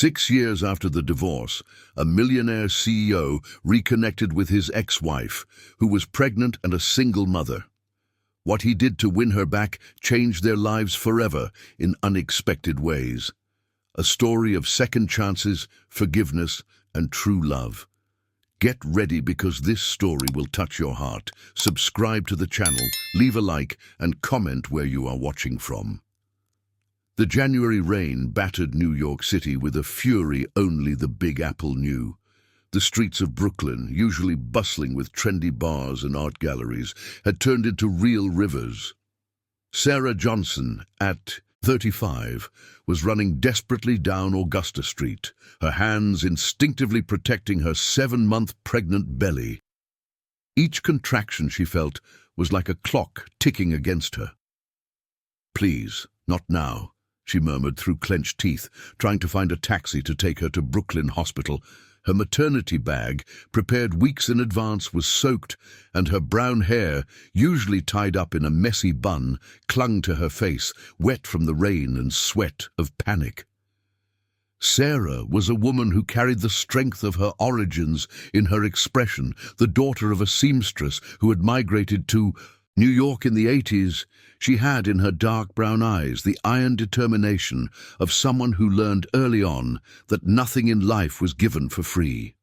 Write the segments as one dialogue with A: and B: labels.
A: 6 years after the divorce, a millionaire CEO reconnected with his ex-wife, who was pregnant and a single mother. What he did to win her back changed their lives forever in unexpected ways. A story of second chances, forgiveness, and true love. Get ready because this story will touch your heart. Subscribe to the channel, leave a like, and comment where you are watching from. The January rain battered New York City with a fury only the Big Apple knew. The streets of Brooklyn, usually bustling with trendy bars and art galleries, had turned into real rivers. Sarah Johnson, at 35, was running desperately down Augusta Street, her hands instinctively protecting her 7-month pregnant belly. Each contraction she felt was like a clock ticking against her. "Please, not now," she murmured through clenched teeth, trying to find a taxi to take her to Brooklyn Hospital. Her maternity bag, prepared weeks in advance, was soaked, and her brown hair, usually tied up in a messy bun, clung to her face, wet from the rain and sweat of panic. Sarah was a woman who carried the strength of her origins in her expression, the daughter of a seamstress who had migrated to New York in the 80s. She had in her dark brown eyes the iron determination of someone who learned early on that nothing in life was given for free.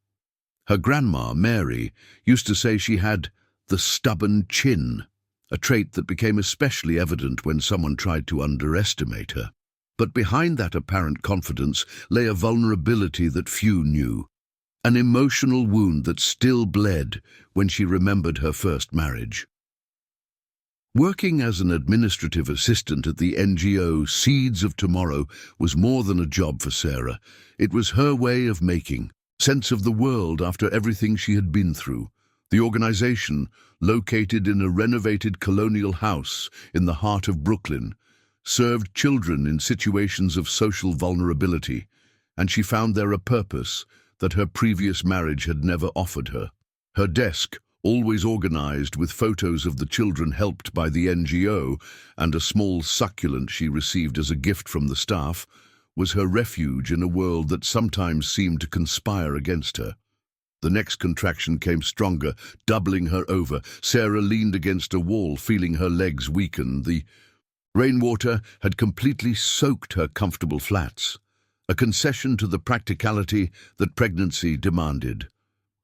A: Her grandma, Mary, used to say she had the stubborn chin, a trait that became especially evident when someone tried to underestimate her. But behind that apparent confidence lay a vulnerability that few knew, an emotional wound that still bled when she remembered her first marriage. Working as an administrative assistant at the NGO Seeds of Tomorrow was more than a job for Sarah. It was her way of making sense of the world after everything she had been through. The organization, located in a renovated colonial house in the heart of Brooklyn, served children in situations of social vulnerability, and she found there a purpose that her previous marriage had never offered her. Her desk, always organized with photos of the children helped by the NGO and a small succulent she received as a gift from the staff, was her refuge in a world that sometimes seemed to conspire against her. The next contraction came stronger, doubling her over. Sarah leaned against a wall, feeling her legs weaken. The rainwater had completely soaked her comfortable flats, a concession to the practicality that pregnancy demanded.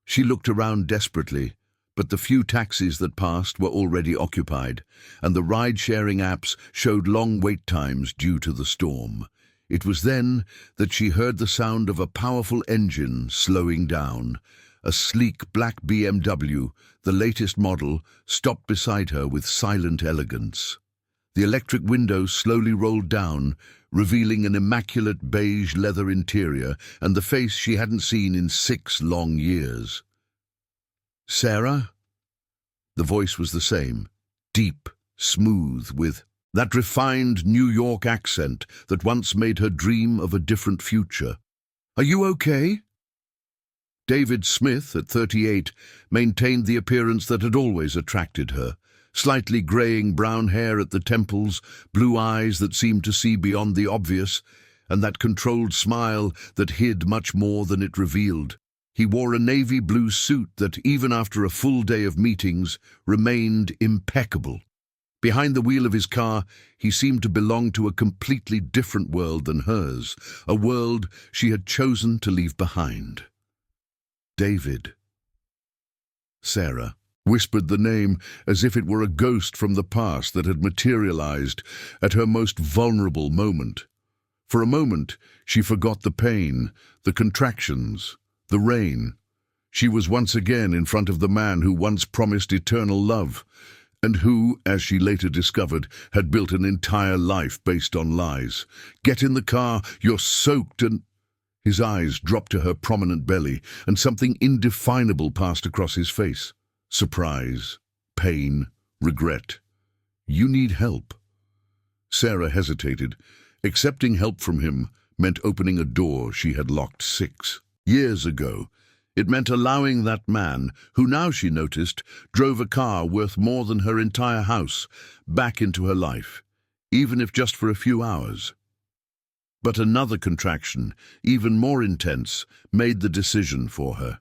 A: She looked around desperately, but the few taxis that passed were already occupied, and the ride-sharing apps showed long wait times due to the storm. It was then that she heard the sound of a powerful engine slowing down. A sleek black BMW, the latest model, stopped beside her with silent elegance. The electric windows slowly rolled down, revealing an immaculate beige leather interior and the face she hadn't seen in 6 long years. "Sarah?" The voice was the same, deep, smooth, with that refined New York accent that once made her dream of a different future. "Are you okay?" David Smith, at 38, maintained the appearance that had always attracted her. Slightly graying brown hair at the temples, blue eyes that seemed to see beyond the obvious, and that controlled smile that hid much more than it revealed. He wore a navy blue suit that, even after a full day of meetings, remained impeccable. Behind the wheel of his car, he seemed to belong to a completely different world than hers, a world she had chosen to leave behind. David. Sarah whispered the name as if it were a ghost from the past that had materialized at her most vulnerable moment. For a moment, she forgot the pain, the contractions, the rain. She was once again in front of the man who once promised eternal love, and who, as she later discovered, had built an entire life based on lies. "Get in the car, you're soaked," and his eyes dropped to her prominent belly, and something indefinable passed across his face. Surprise, pain, regret. "You need help." Sarah hesitated. Accepting help from him meant opening a door she had locked 6 years ago. It meant allowing that man, who now she noticed, drove a car worth more than her entire house, back into her life, even if just for a few hours. But another contraction, even more intense, made the decision for her.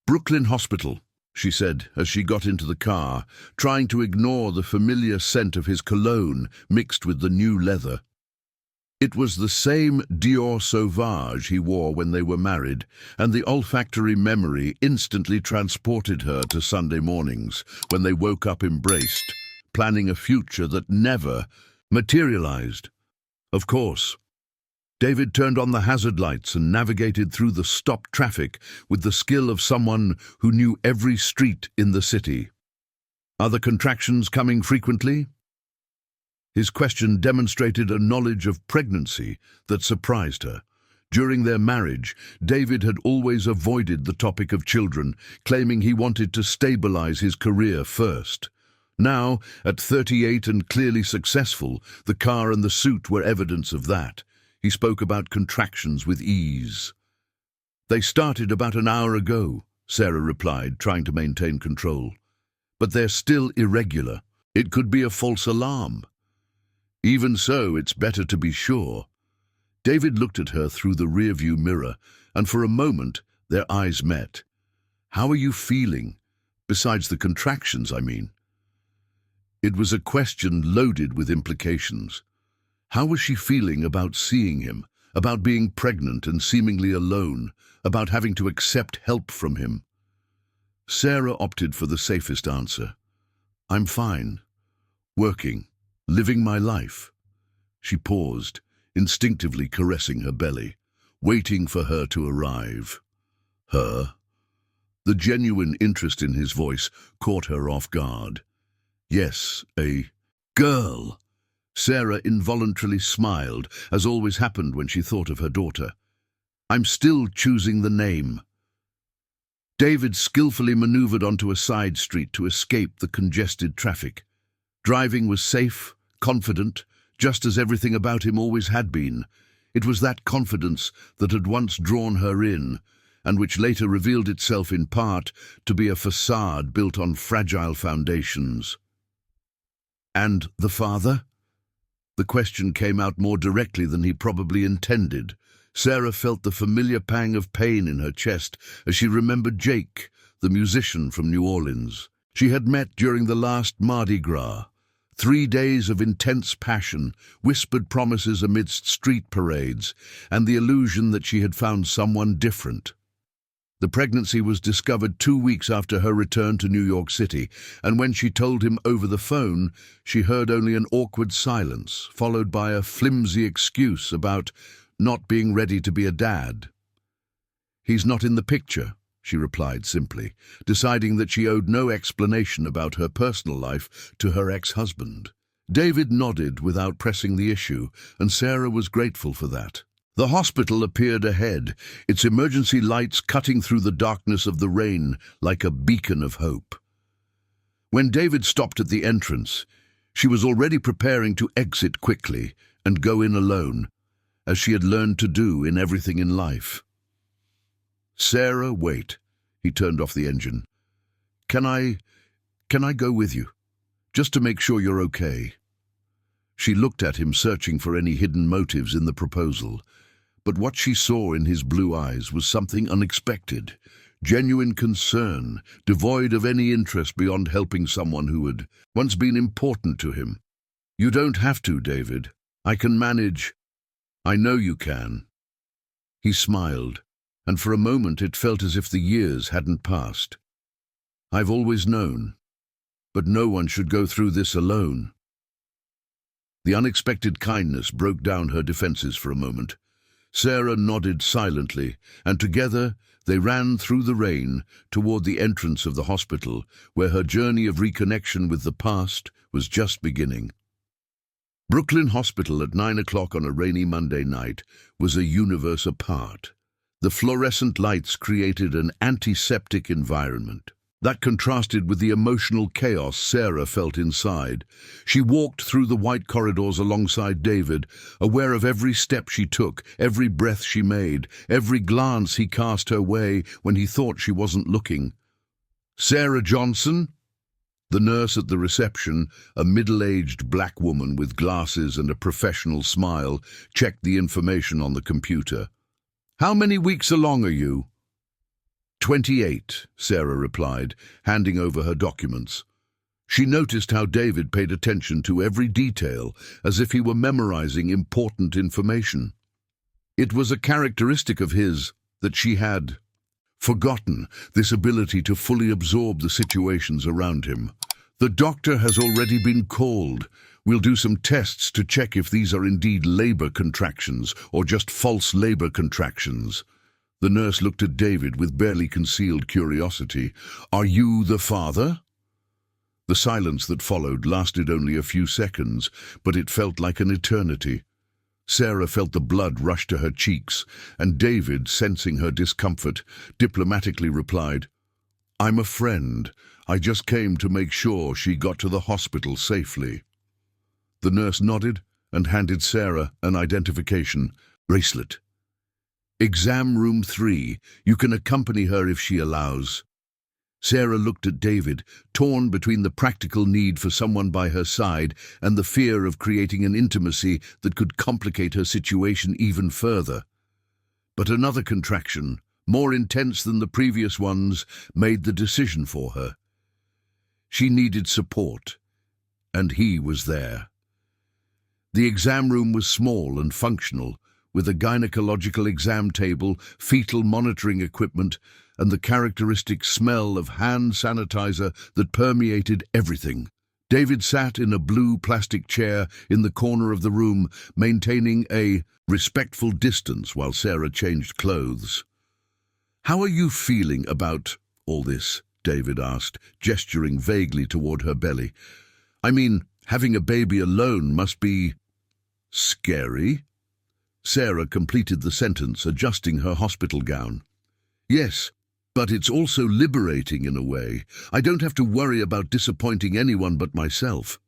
A: "Brooklyn Hospital," she said as she got into the car, trying to ignore the familiar scent of his cologne mixed with the new leather. It was the same Dior Sauvage he wore when they were married, and the olfactory memory instantly transported her to Sunday mornings, when they woke up embraced, planning a future that never materialized. Of course. David turned on the hazard lights and navigated through the stopped traffic with the skill of someone who knew every street in the city. "Are the contractions coming frequently?" His question demonstrated a knowledge of pregnancy that surprised her. During their marriage, David had always avoided the topic of children, claiming he wanted to stabilize his career first. Now, at 38 and clearly successful, the car and the suit were evidence of that. He spoke about contractions with ease. "They started about an hour ago," Sarah replied, trying to maintain control. "But they're still irregular. It could be a false alarm." "Even so, it's better to be sure." David looked at her through the rearview mirror, and for a moment their eyes met. "How are you feeling? Besides the contractions, I mean." It was a question loaded with implications. How was she feeling about seeing him, about being pregnant and seemingly alone, about having to accept help from him? Sarah opted for the safest answer. "I'm fine. Working. Living my life." She paused, instinctively caressing her belly, waiting for her to arrive. Her? The genuine interest in his voice caught her off guard. "Yes, a girl." Sarah involuntarily smiled, as always happened when she thought of her daughter. "I'm still choosing the name." David skillfully maneuvered onto a side street to escape the congested traffic. Driving was safe, confident, just as everything about him always had been. It was that confidence that had once drawn her in, and which later revealed itself in part to be a facade built on fragile foundations. "And the father?" The question came out more directly than he probably intended. Sarah felt the familiar pang of pain in her chest as she remembered Jake, the musician from New Orleans. She had met during the last Mardi Gras. 3 days of intense passion, whispered promises amidst street parades, and the illusion that she had found someone different. The pregnancy was discovered 2 weeks after her return to New York City, and when she told him over the phone, she heard only an awkward silence, followed by a flimsy excuse about not being ready to be a dad. "He's not in the picture," she replied simply, deciding that she owed no explanation about her personal life to her ex-husband. David nodded without pressing the issue, and Sarah was grateful for that. The hospital appeared ahead, its emergency lights cutting through the darkness of the rain like a beacon of hope. When David stopped at the entrance, she was already preparing to exit quickly and go in alone, as she had learned to do in everything in life. "Sarah, wait." He turned off the engine. Can I go with you? Just to make sure you're okay." She looked at him, searching for any hidden motives in the proposal. But what she saw in his blue eyes was something unexpected, genuine concern, devoid of any interest beyond helping someone who had once been important to him. "You don't have to, David. I can manage." "I know you can." He smiled, and for a moment it felt as if the years hadn't passed. "I've always known. But no one should go through this alone." The unexpected kindness broke down her defenses for a moment. Sarah nodded silently, and together they ran through the rain toward the entrance of the hospital, where her journey of reconnection with the past was just beginning. Brooklyn Hospital at 9 o'clock on a rainy Monday night was a universe apart. The fluorescent lights created an antiseptic environment that contrasted with the emotional chaos Sarah felt inside. She walked through the white corridors alongside David, aware of every step she took, every breath she made, every glance he cast her way when he thought she wasn't looking. "Sarah Johnson?" The nurse at the reception, a middle-aged black woman with glasses and a professional smile, checked the information on the computer. "How many weeks along are you?" 28, Sarah replied, handing over her documents. She noticed how David paid attention to every detail, as if he were memorizing important information. It was a characteristic of his that she had forgotten, this ability to fully absorb the situations around him. "The doctor has already been called. We'll do some tests to check if these are indeed labor contractions or just false labor contractions." The nurse looked at David with barely concealed curiosity. "Are you the father?" The silence that followed lasted only a few seconds, but it felt like an eternity. Sarah felt the blood rush to her cheeks, and David, sensing her discomfort, diplomatically replied, "I'm a friend. I just came to make sure she got to the hospital safely." The nurse nodded and handed Sarah an identification bracelet. "Exam room 3. You can accompany her if she allows." Sarah looked at David, torn between the practical need for someone by her side and the fear of creating an intimacy that could complicate her situation even further. But another contraction, more intense than the previous ones, made the decision for her. She needed support, and he was there. The exam room was small and functional, with a gynecological exam table, fetal monitoring equipment, and the characteristic smell of hand sanitizer that permeated everything. David sat in a blue plastic chair in the corner of the room, maintaining a respectful distance while Sarah changed clothes. "How are you feeling about all this?" David asked, gesturing vaguely toward her belly. "I mean, having a baby alone must be scary." Sarah completed the sentence, adjusting her hospital gown. "Yes, but it's also liberating in a way. I don't have to worry about disappointing anyone but myself."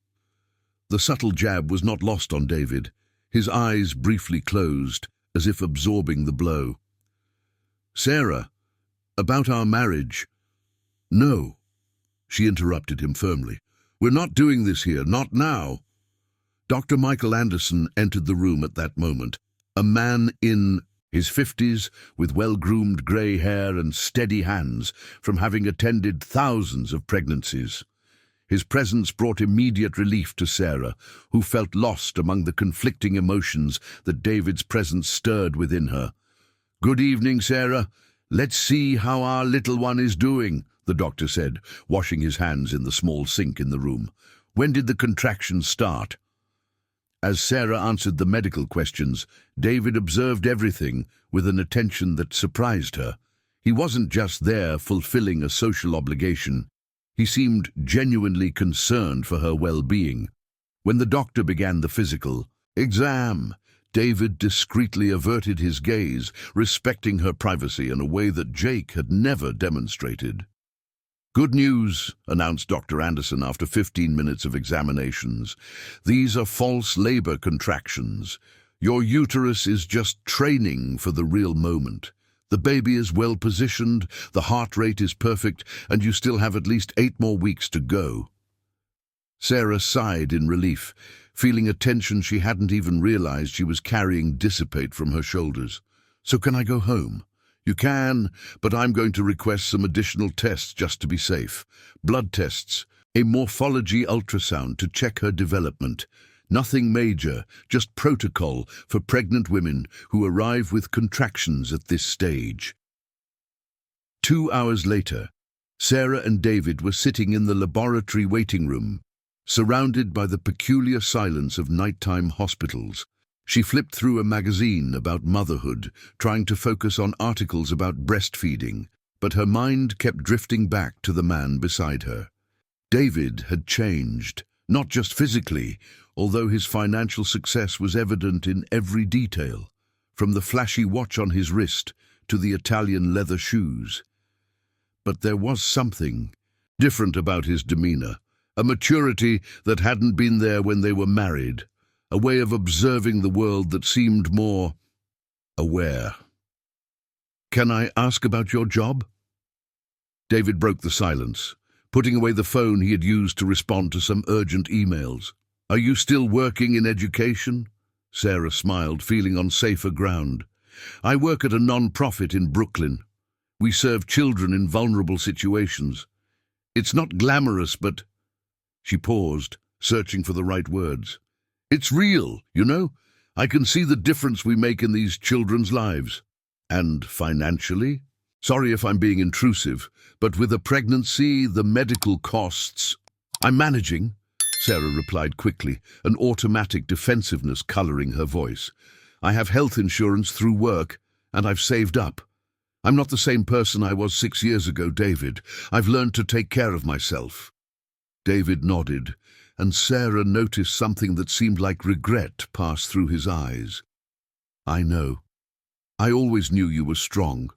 A: The subtle jab was not lost on David. His eyes briefly closed, as if absorbing the blow. "Sarah, about our marriage—" "No," she interrupted him firmly. "We're not doing this here, not now." Dr. Michael Anderson entered the room at that moment, a man in his 50s, with well-groomed grey hair and steady hands from having attended thousands of pregnancies. His presence brought immediate relief to Sarah, who felt lost among the conflicting emotions that David's presence stirred within her. "Good evening, Sarah. Let's see how our little one is doing," the doctor said, washing his hands in the small sink in the room. "When did the contractions start?" As Sarah answered the medical questions, David observed everything with an attention that surprised her. He wasn't just there fulfilling a social obligation. He seemed genuinely concerned for her well-being. When the doctor began the physical exam, David discreetly averted his gaze, respecting her privacy in a way that Jake had never demonstrated. "Good news," announced Dr. Anderson after 15 minutes of examinations. "These are false labor contractions. Your uterus is just training for the real moment. The baby is well positioned, the heart rate is perfect, and you still have at least 8 more weeks to go." Sarah sighed in relief, feeling a tension she hadn't even realized she was carrying dissipate from her shoulders. "So can I go home?" "You can, but I'm going to request some additional tests just to be safe. Blood tests, a morphology ultrasound to check her development. Nothing major, just protocol for pregnant women who arrive with contractions at this stage." 2 hours later, Sarah and David were sitting in the laboratory waiting room, surrounded by the peculiar silence of nighttime hospitals. She flipped through a magazine about motherhood, trying to focus on articles about breastfeeding, but her mind kept drifting back to the man beside her. David had changed, not just physically, although his financial success was evident in every detail, from the flashy watch on his wrist to the Italian leather shoes. But there was something different about his demeanor, a maturity that hadn't been there when they were married, a way of observing the world that seemed more aware. "Can I ask about your job?" David broke the silence, putting away the phone he had used to respond to some urgent emails. "Are you still working in education?" Sarah smiled, feeling on safer ground. "I work at a non-profit in Brooklyn. We serve children in vulnerable situations. It's not glamorous, but—" She paused, searching for the right words. "It's real, you know? I can see the difference we make in these children's lives. And financially? Sorry if I'm being intrusive, but with a pregnancy, the medical costs—" "I'm managing," Sarah replied quickly, an automatic defensiveness coloring her voice. "I have health insurance through work, and I've saved up. I'm not the same person I was 6 years ago, David. I've learned to take care of myself." David nodded, and Sarah noticed something that seemed like regret pass through his eyes. "I know. I always knew you were strong.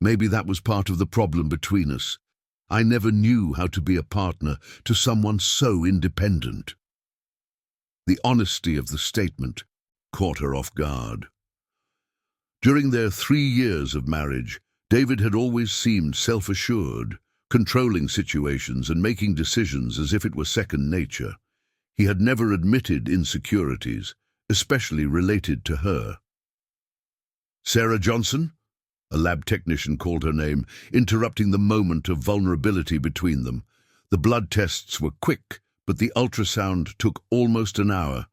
A: Maybe that was part of the problem between us. I never knew how to be a partner to someone so independent." The honesty of the statement caught her off guard. During their 3 years of marriage, David had always seemed self-assured, controlling situations and making decisions as if it were second nature. He had never admitted insecurities, especially related to her. "Sarah Johnson?" A lab technician called her name, interrupting the moment of vulnerability between them. The blood tests were quick, but the ultrasound took almost an hour.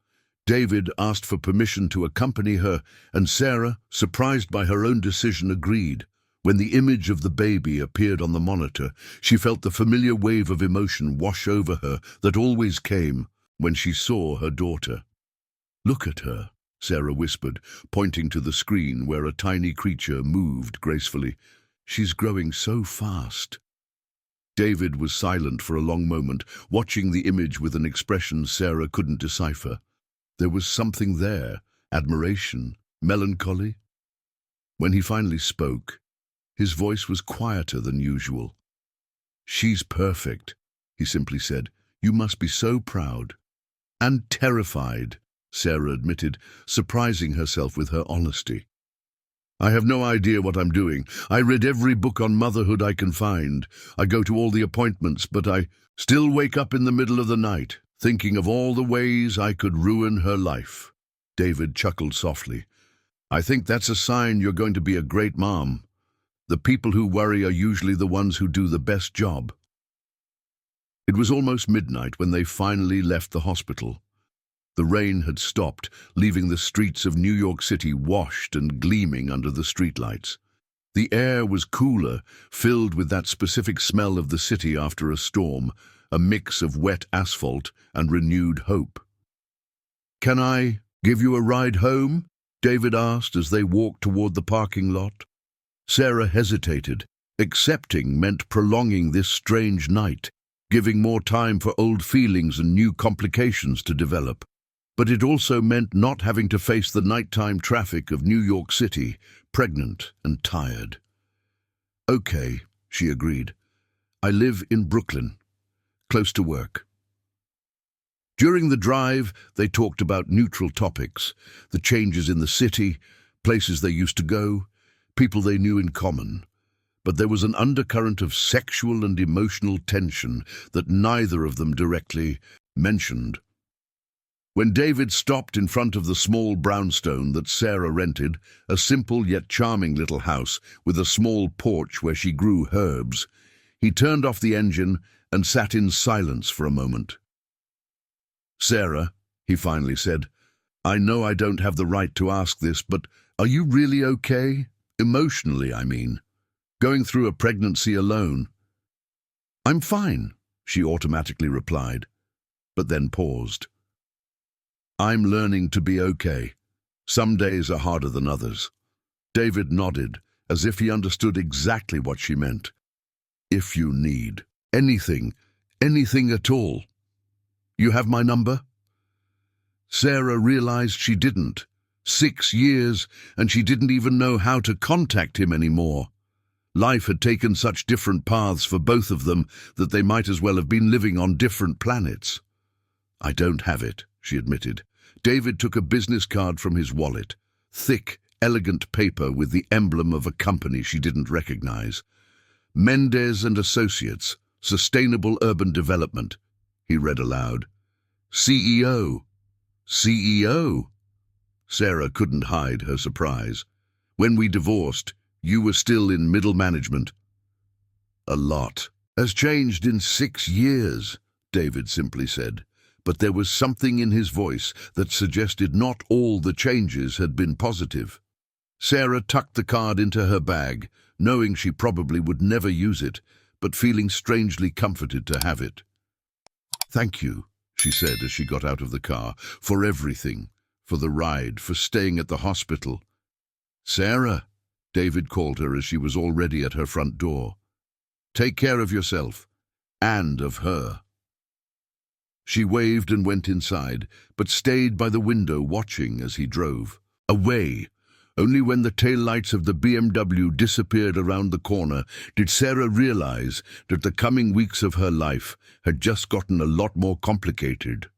A: David asked for permission to accompany her, and Sarah, surprised by her own decision, agreed. When the image of the baby appeared on the monitor, she felt the familiar wave of emotion wash over her that always came when she saw her daughter. "Look at her," Sarah whispered, pointing to the screen where a tiny creature moved gracefully. "She's growing so fast." David was silent for a long moment, watching the image with an expression Sarah couldn't decipher. There was something there, admiration, melancholy. When he finally spoke, his voice was quieter than usual. "She's perfect," he simply said. "You must be so proud." "And terrified," Sarah admitted, surprising herself with her honesty. "I have no idea what I'm doing. I read every book on motherhood I can find. I go to all the appointments, but I still wake up in the middle of the night, thinking of all the ways I could ruin her life." David chuckled softly. "I think that's a sign you're going to be a great mom. The people who worry are usually the ones who do the best job." It was almost midnight when they finally left the hospital. The rain had stopped, leaving the streets of New York City washed and gleaming under the streetlights. The air was cooler, filled with that specific smell of the city after a storm, a mix of wet asphalt and renewed hope. "Can I give you a ride home?" David asked as they walked toward the parking lot. Sarah hesitated. Accepting meant prolonging this strange night, giving more time for old feelings and new complications to develop. But it also meant not having to face the nighttime traffic of New York City, pregnant and tired. "Okay," she agreed. "I live in Brooklyn, close to work." During the drive, they talked about neutral topics, the changes in the city, places they used to go, people they knew in common. But there was an undercurrent of sexual and emotional tension that neither of them directly mentioned. When David stopped in front of the small brownstone that Sarah rented, a simple yet charming little house with a small porch where she grew herbs, he turned off the engine and sat in silence for a moment. "Sarah," he finally said, "I know I don't have the right to ask this, but are you really okay? Emotionally, I mean. Going through a pregnancy alone." "I'm fine," she automatically replied, but then paused. "I'm learning to be okay. Some days are harder than others." David nodded, as if he understood exactly what she meant. "If you need anything at all, you have my number?" Sarah realized she didn't. 6 years, and she didn't even know how to contact him anymore. Life had taken such different paths for both of them that they might as well have been living on different planets. "I don't have it," she admitted. David took a business card from his wallet, thick, elegant paper with the emblem of a company she didn't recognize. "Mendez and Associates," Sustainable Urban Development. He read aloud. CEO. CEO. Sarah couldn't hide her surprise. When we divorced, you were still in middle management. A lot has changed in 6 years, David simply said, but there was something in his voice that suggested not all the changes had been positive. Sarah tucked the card into her bag, knowing she probably would never use it, but feeling strangely comforted to have it. "Thank you," she said as she got out of the car, "for everything, for the ride, for staying at the hospital." "Sarah," David called her as she was already at her front door. "Take care of yourself, and of her." She waved and went inside, but stayed by the window watching as he drove. Away. Only when the taillights of the BMW disappeared around the corner did Sarah realize that the coming weeks of her life had just gotten a lot more complicated.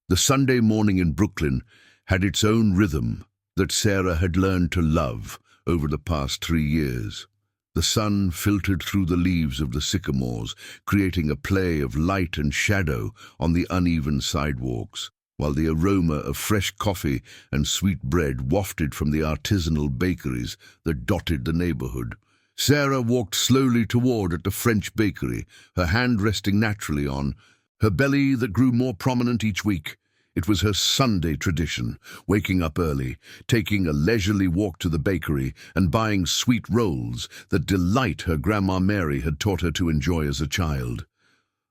A: The Sunday morning in Brooklyn had its own rhythm that Sarah had learned to love over the past 3 years. The sun filtered through the leaves of the sycamores, creating a play of light and shadow on the uneven sidewalks, while the aroma of fresh coffee and sweet bread wafted from the artisanal bakeries that dotted the neighborhood. Sarah walked slowly toward the French bakery, her hand resting naturally on her belly that grew more prominent each week. It was her Sunday tradition, waking up early, taking a leisurely walk to the bakery, and buying sweet rolls, that delight her Grandma Mary had taught her to enjoy as a child.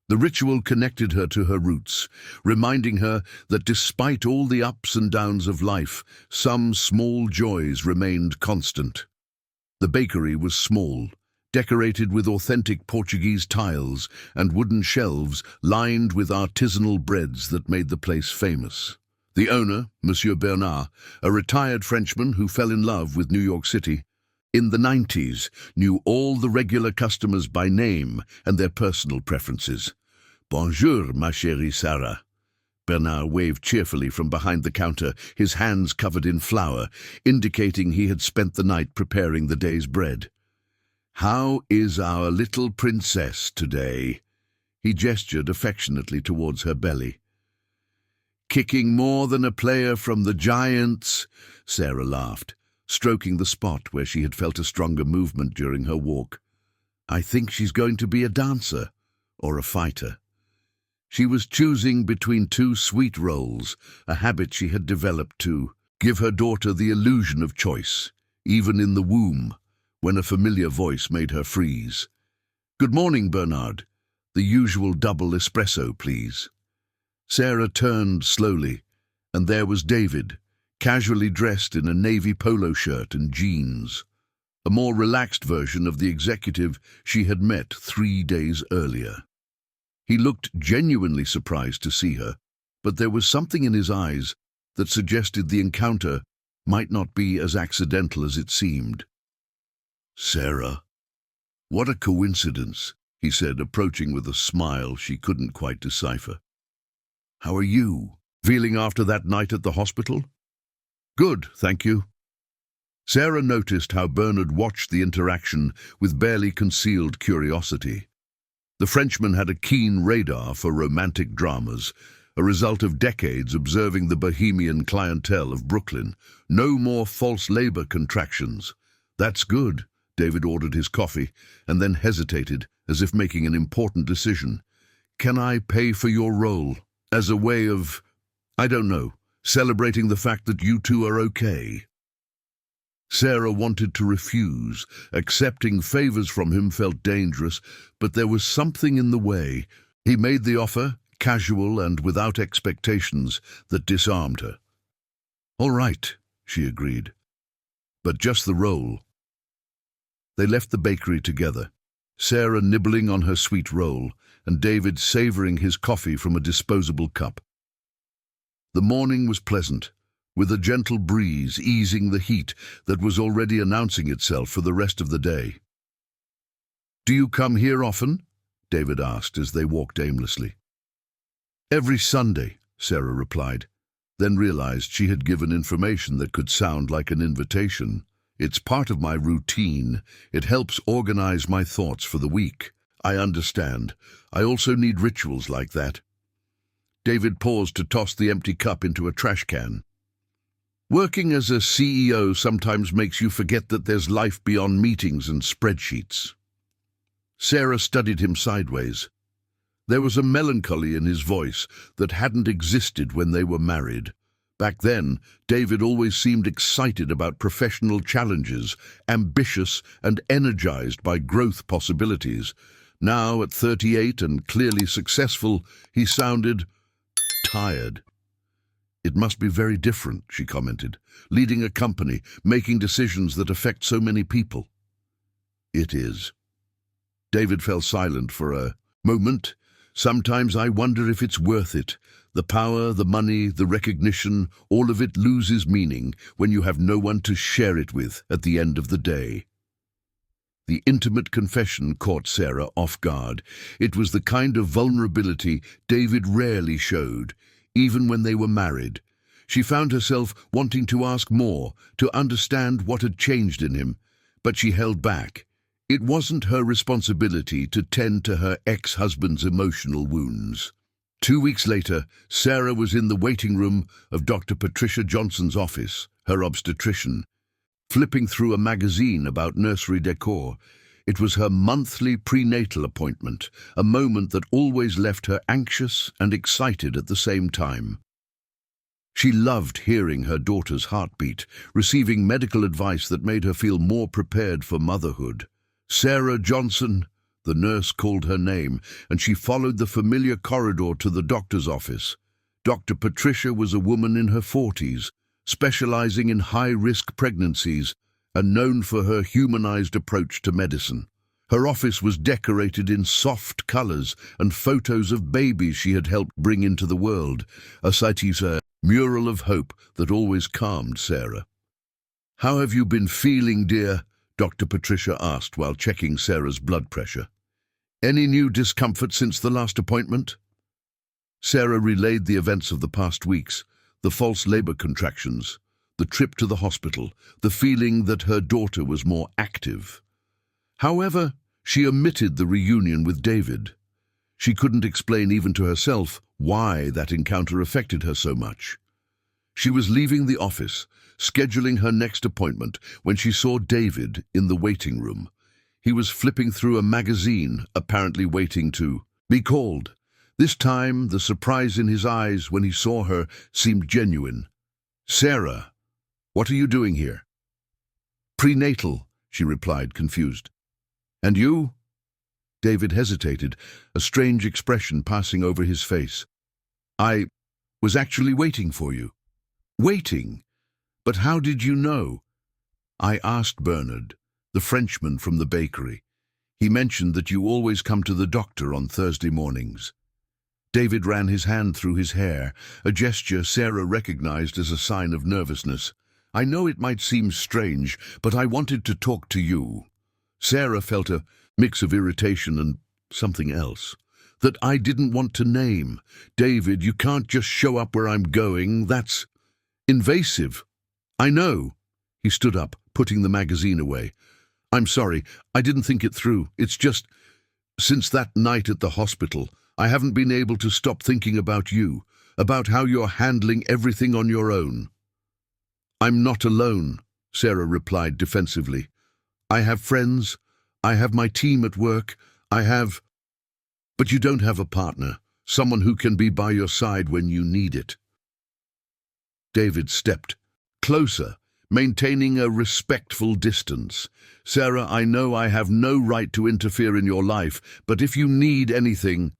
A: The ritual connected her to her roots, reminding her that despite all the ups and downs of life, some small joys remained constant. The bakery was small, decorated with authentic Portuguese tiles and wooden shelves lined with artisanal breads that made the place famous. The owner, Monsieur Bernard, a retired Frenchman who fell in love with New York City, in the 90s, knew all the regular customers by name and their personal preferences. "Bonjour, ma chère Sarah." Bernard waved cheerfully from behind the counter, his hands covered in flour, indicating he had spent the night preparing the day's bread. "How is our little princess today?" He gestured affectionately towards her belly. "Kicking more than a player from the Giants," Sarah laughed, stroking the spot where she had felt a stronger movement during her walk. "I think she's going to be a dancer or a fighter." She was choosing between 2 sweet rolls, a habit she had developed to give her daughter the illusion of choice, even in the womb, when a familiar voice made her freeze. "Good morning, Bernard. The usual double espresso, please." Sarah turned slowly, and there was David, casually dressed in a navy polo shirt and jeans, a more relaxed version of the executive she had met 3 days earlier. He looked genuinely surprised to see her, but there was something in his eyes that suggested the encounter might not be as accidental as it seemed. "Sarah, what a coincidence," he said, approaching with a smile she couldn't quite decipher. "How are you? Feeling after that night at the hospital?" "Good, thank you." Sarah noticed how Bernard watched the interaction with barely concealed curiosity. The Frenchman had a keen radar for romantic dramas, a result of decades observing the bohemian clientele of Brooklyn. No more false labor contractions. "That's good." David ordered his coffee, and then hesitated, as if making an important decision. "Can I pay for your roll? As a way of, I don't know, celebrating the fact that you two are okay?" Sarah wanted to refuse. Accepting favors from him felt dangerous, but there was something in the way. He made the offer, casual and without expectations, that disarmed her. "All right," she agreed. "But just the roll." They left the bakery together, Sarah nibbling on her sweet roll, and David savoring his coffee from a disposable cup. The morning was pleasant, with a gentle breeze easing the heat that was already announcing itself for the rest of the day. "Do you come here often?" David asked as they walked aimlessly. "Every Sunday," Sarah replied, then realized she had given information that could sound like an invitation. "It's part of my routine. It helps organize my thoughts for the week. I understand. I also need rituals like that. David paused to toss the empty cup into a trash can. Working as a CEO sometimes makes you forget that there's life beyond meetings and spreadsheets. Sarah studied him sideways. There was a melancholy in his voice that hadn't existed when they were married. Back then, David always seemed excited about professional challenges, ambitious and energized by growth possibilities. Now, at 38 and clearly successful, he sounded tired. It must be very different, she commented, leading a company, making decisions that affect so many people. It is. David fell silent for a moment. Sometimes I wonder if it's worth it. The power, the money, the recognition, all of it loses meaning when you have no one to share it with at the end of the day. The intimate confession caught Sarah off guard. It was the kind of vulnerability David rarely showed, even when they were married. She found herself wanting to ask more, to understand what had changed in him, but she held back. It wasn't her responsibility to tend to her ex-husband's emotional wounds. 2 weeks later, Sarah was in the waiting room of Dr. Patricia Johnson's office, her obstetrician, flipping through a magazine about nursery decor. It was her monthly prenatal appointment, a moment that always left her anxious and excited at the same time. She loved hearing her daughter's heartbeat, receiving medical advice that made her feel more prepared for motherhood. Sarah Johnson, the nurse called her name, and she followed the familiar corridor to the doctor's office. Dr. Patricia was a woman in her 40s, specializing in high-risk pregnancies and known for her humanized approach to medicine. Her office was decorated in soft colors and photos of babies she had helped bring into the world, a mural of hope that always calmed Sarah. "How have you been feeling, dear?" Dr. Patricia asked while checking Sarah's blood pressure. "Any new discomfort since the last appointment?" Sarah relayed the events of the past weeks, the false labor contractions, the trip to the hospital, the feeling that her daughter was more active. However, she omitted the reunion with David. She couldn't explain even to herself why that encounter affected her so much. She was leaving the office, scheduling her next appointment, when she saw David in the waiting room. He was flipping through a magazine, apparently waiting to be called. This time, the surprise in his eyes when he saw her seemed genuine. "Sarah, what are you doing here?" "Prenatal," she replied, confused. "And you?" David hesitated, a strange expression passing over his face. "I was actually waiting for you." "Waiting? But how did you know?" "I asked Bernard, the Frenchman from the bakery. He mentioned that you always come to the doctor on Thursday mornings." David ran his hand through his hair, a gesture Sarah recognized as a sign of nervousness. "I know it might seem strange, but I wanted to talk to you." Sarah felt a mix of irritation and something else that I didn't want to name. "David, you can't just show up where I'm going. That's invasive." "I know." He stood up, putting the magazine away. "I'm sorry, I didn't think it through. It's just, since that night at the hospital, I haven't been able to stop thinking about you, about how you're handling everything on your own." "I'm not alone," Sarah replied defensively. "I have friends, I have my team at work, But you don't have a partner, someone who can be by your side when you need it." David stepped closer, maintaining a respectful distance. "Sarah, I know I have no right to interfere in your life, but if you need anything—"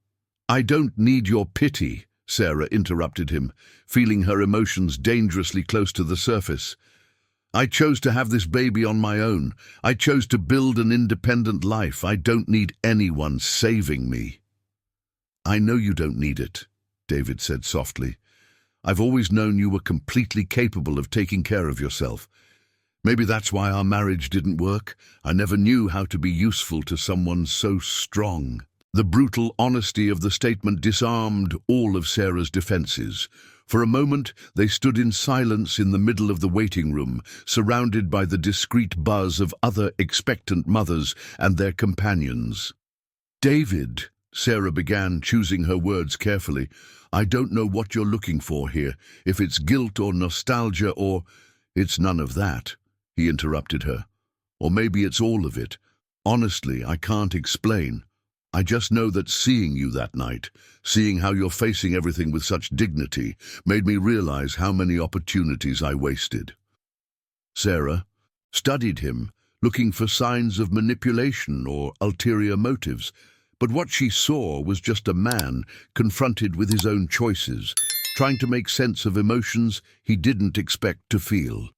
A: "I don't need your pity," Sarah interrupted him, feeling her emotions dangerously close to the surface. "I chose to have this baby on my own. I chose to build an independent life. I don't need anyone saving me." "I know you don't need it," David said softly. "I've always known you were completely capable of taking care of yourself. Maybe that's why our marriage didn't work. I never knew how to be useful to someone so strong." The brutal honesty of the statement disarmed all of Sarah's defenses. For a moment, they stood in silence in the middle of the waiting room, surrounded by the discreet buzz of other expectant mothers and their companions. David, Sarah began, choosing her words carefully. I don't know what you're looking for here, if it's guilt or nostalgia or... It's none of that, he interrupted her. Or maybe it's all of it. Honestly, I can't explain. I just know that seeing you that night, seeing how you're facing everything with such dignity, made me realize how many opportunities I wasted. Sarah studied him, looking for signs of manipulation or ulterior motives, but what she saw was just a man confronted with his own choices, trying to make sense of emotions he didn't expect to feel.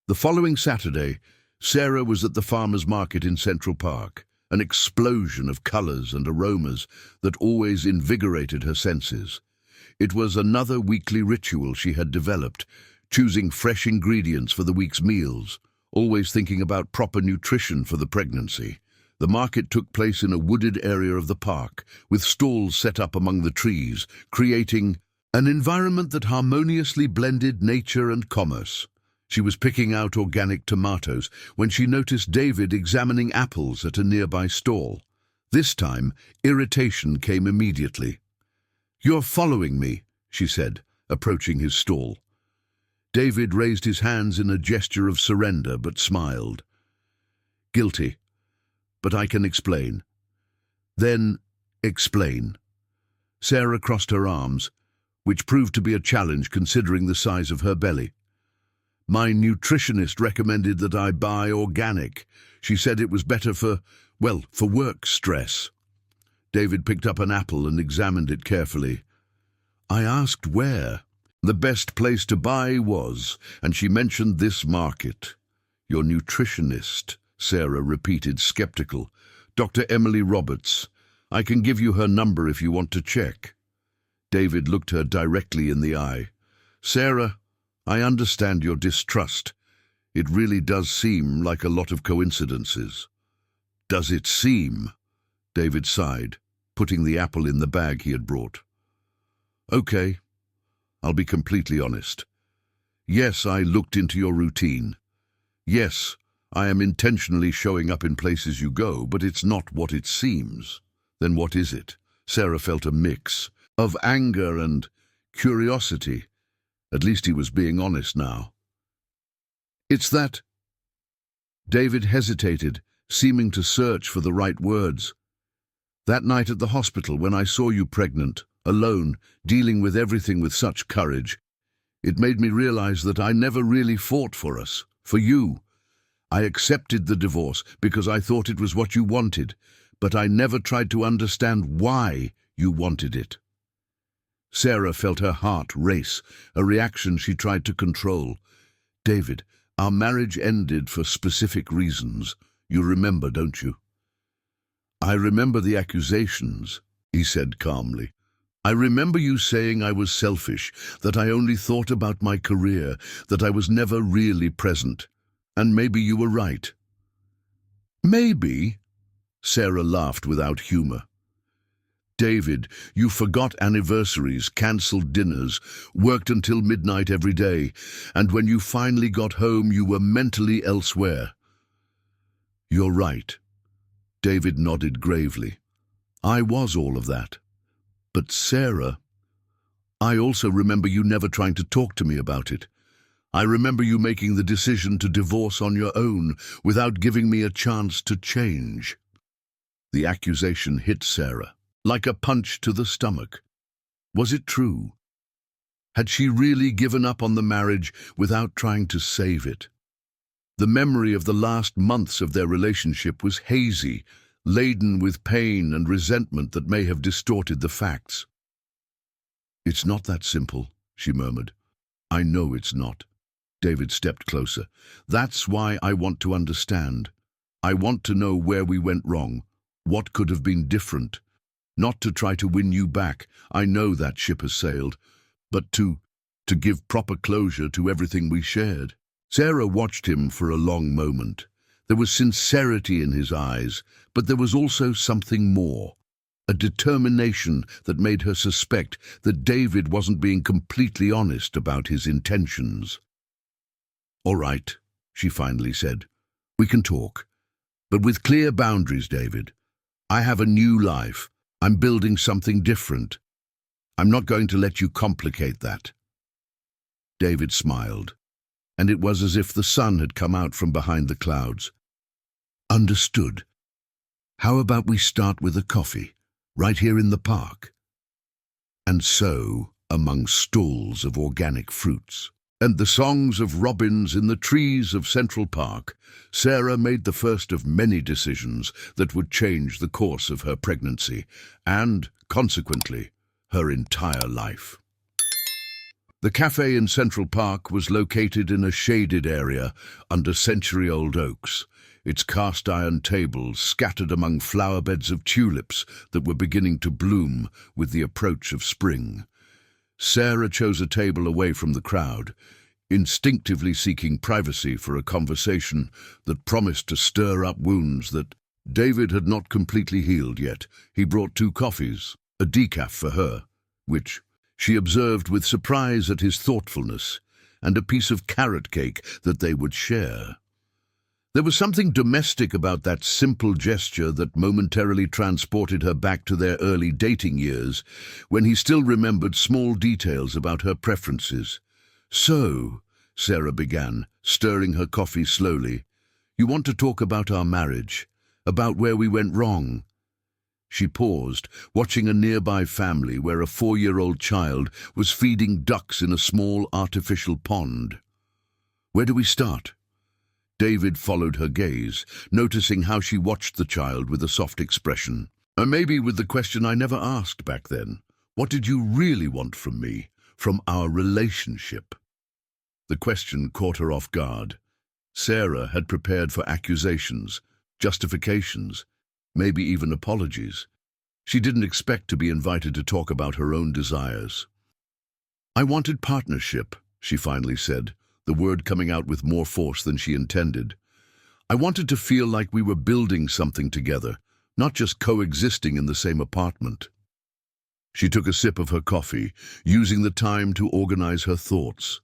A: The following Saturday, Sarah was at the farmer's market in Central Park, an explosion of colors and aromas that always invigorated her senses. It was another weekly ritual she had developed, choosing fresh ingredients for the week's meals, always thinking about proper nutrition for the pregnancy. The market took place in a wooded area of the park, with stalls set up among the trees, creating an environment that harmoniously blended nature and commerce. She was picking out organic tomatoes when she noticed David examining apples at a nearby stall. This time, irritation came immediately. "You're following me," she said, approaching his stall. David raised his hands in a gesture of surrender but smiled. "Guilty, but I can explain." "Then, explain." Sarah crossed her arms, which proved to be a challenge considering the size of her belly. "My nutritionist recommended that I buy organic. She said it was better for work stress." David picked up an apple and examined it carefully. "I asked where. The best place to buy was, and she mentioned this market." "Your nutritionist," Sarah repeated, skeptical. "Dr. Emily Roberts. I can give you her number if you want to check." David looked her directly in the eye. "Sarah, I understand your distrust. It really does seem like a lot of coincidences." "Does it seem?" David sighed, putting the apple in the bag he had brought. "Okay, I'll be completely honest. Yes, I looked into your routine. Yes, I am intentionally showing up in places you go, but it's not what it seems." "Then what is it?" Sarah felt a mix of anger and curiosity. At least he was being honest now. "It's that..." David hesitated, seeming to search for the right words. "That night at the hospital when I saw you pregnant, alone, dealing with everything with such courage, it made me realize that I never really fought for us, for you. I accepted the divorce because I thought it was what you wanted, but I never tried to understand why you wanted it." Sarah felt her heart race, a reaction she tried to control. "David, our marriage ended for specific reasons. You remember, don't you?" "I remember the accusations," he said calmly. "I remember you saying I was selfish, that I only thought about my career, that I was never really present. And maybe you were right." "Maybe?" Sarah laughed without humor. "David, you forgot anniversaries, cancelled dinners, worked until midnight every day, and when you finally got home you were mentally elsewhere." "You're right." David nodded gravely. "I was all of that. But Sarah, I also remember you never trying to talk to me about it. I remember you making the decision to divorce on your own without giving me a chance to change." The accusation hit Sarah like a punch to the stomach. Was it true? Had she really given up on the marriage without trying to save it? The memory of the last months of their relationship was hazy, laden with pain and resentment that may have distorted the facts. "It's not that simple," she murmured. "I know it's not." David stepped closer. "That's why I want to understand. I want to know where we went wrong, what could have been different. Not to try to win you back, I know that ship has sailed, but to give proper closure to everything we shared." Sarah watched him for a long moment. There was sincerity in his eyes, but there was also something more, a determination that made her suspect that David wasn't being completely honest about his intentions. "All right," she finally said. "We can talk, but with clear boundaries, David. I have a new life. I'm building something different. I'm not going to let you complicate that." David smiled, and it was as if the sun had come out from behind the clouds. "Understood. How about we start with a coffee, right here in the park?" And so, among stalls of organic fruits and the songs of robins in the trees of Central Park, Sarah made the first of many decisions that would change the course of her pregnancy and, consequently, her entire life. The cafe in Central Park was located in a shaded area under century-old oaks, its cast-iron tables scattered among flower beds of tulips that were beginning to bloom with the approach of spring. Sarah chose a table away from the crowd, instinctively seeking privacy for a conversation that promised to stir up wounds that David had not completely healed yet. He brought 2 coffees, a decaf for her, which she observed with surprise at his thoughtfulness, and a piece of carrot cake that they would share. There was something domestic about that simple gesture that momentarily transported her back to their early dating years, when he still remembered small details about her preferences. "So," Sarah began, stirring her coffee slowly, "you want to talk about our marriage, about where we went wrong?" She paused, watching a nearby family where a 4-year-old child was feeding ducks in a small artificial pond. "Where do we start?" David followed her gaze, noticing how she watched the child with a soft expression. "And maybe with the question I never asked back then. What did you really want from me, from our relationship?" The question caught her off guard. Sarah had prepared for accusations, justifications, maybe even apologies. She didn't expect to be invited to talk about her own desires. "I wanted partnership," she finally said, the word coming out with more force than she intended. "I wanted to feel like we were building something together, not just coexisting in the same apartment." She took a sip of her coffee, using the time to organize her thoughts.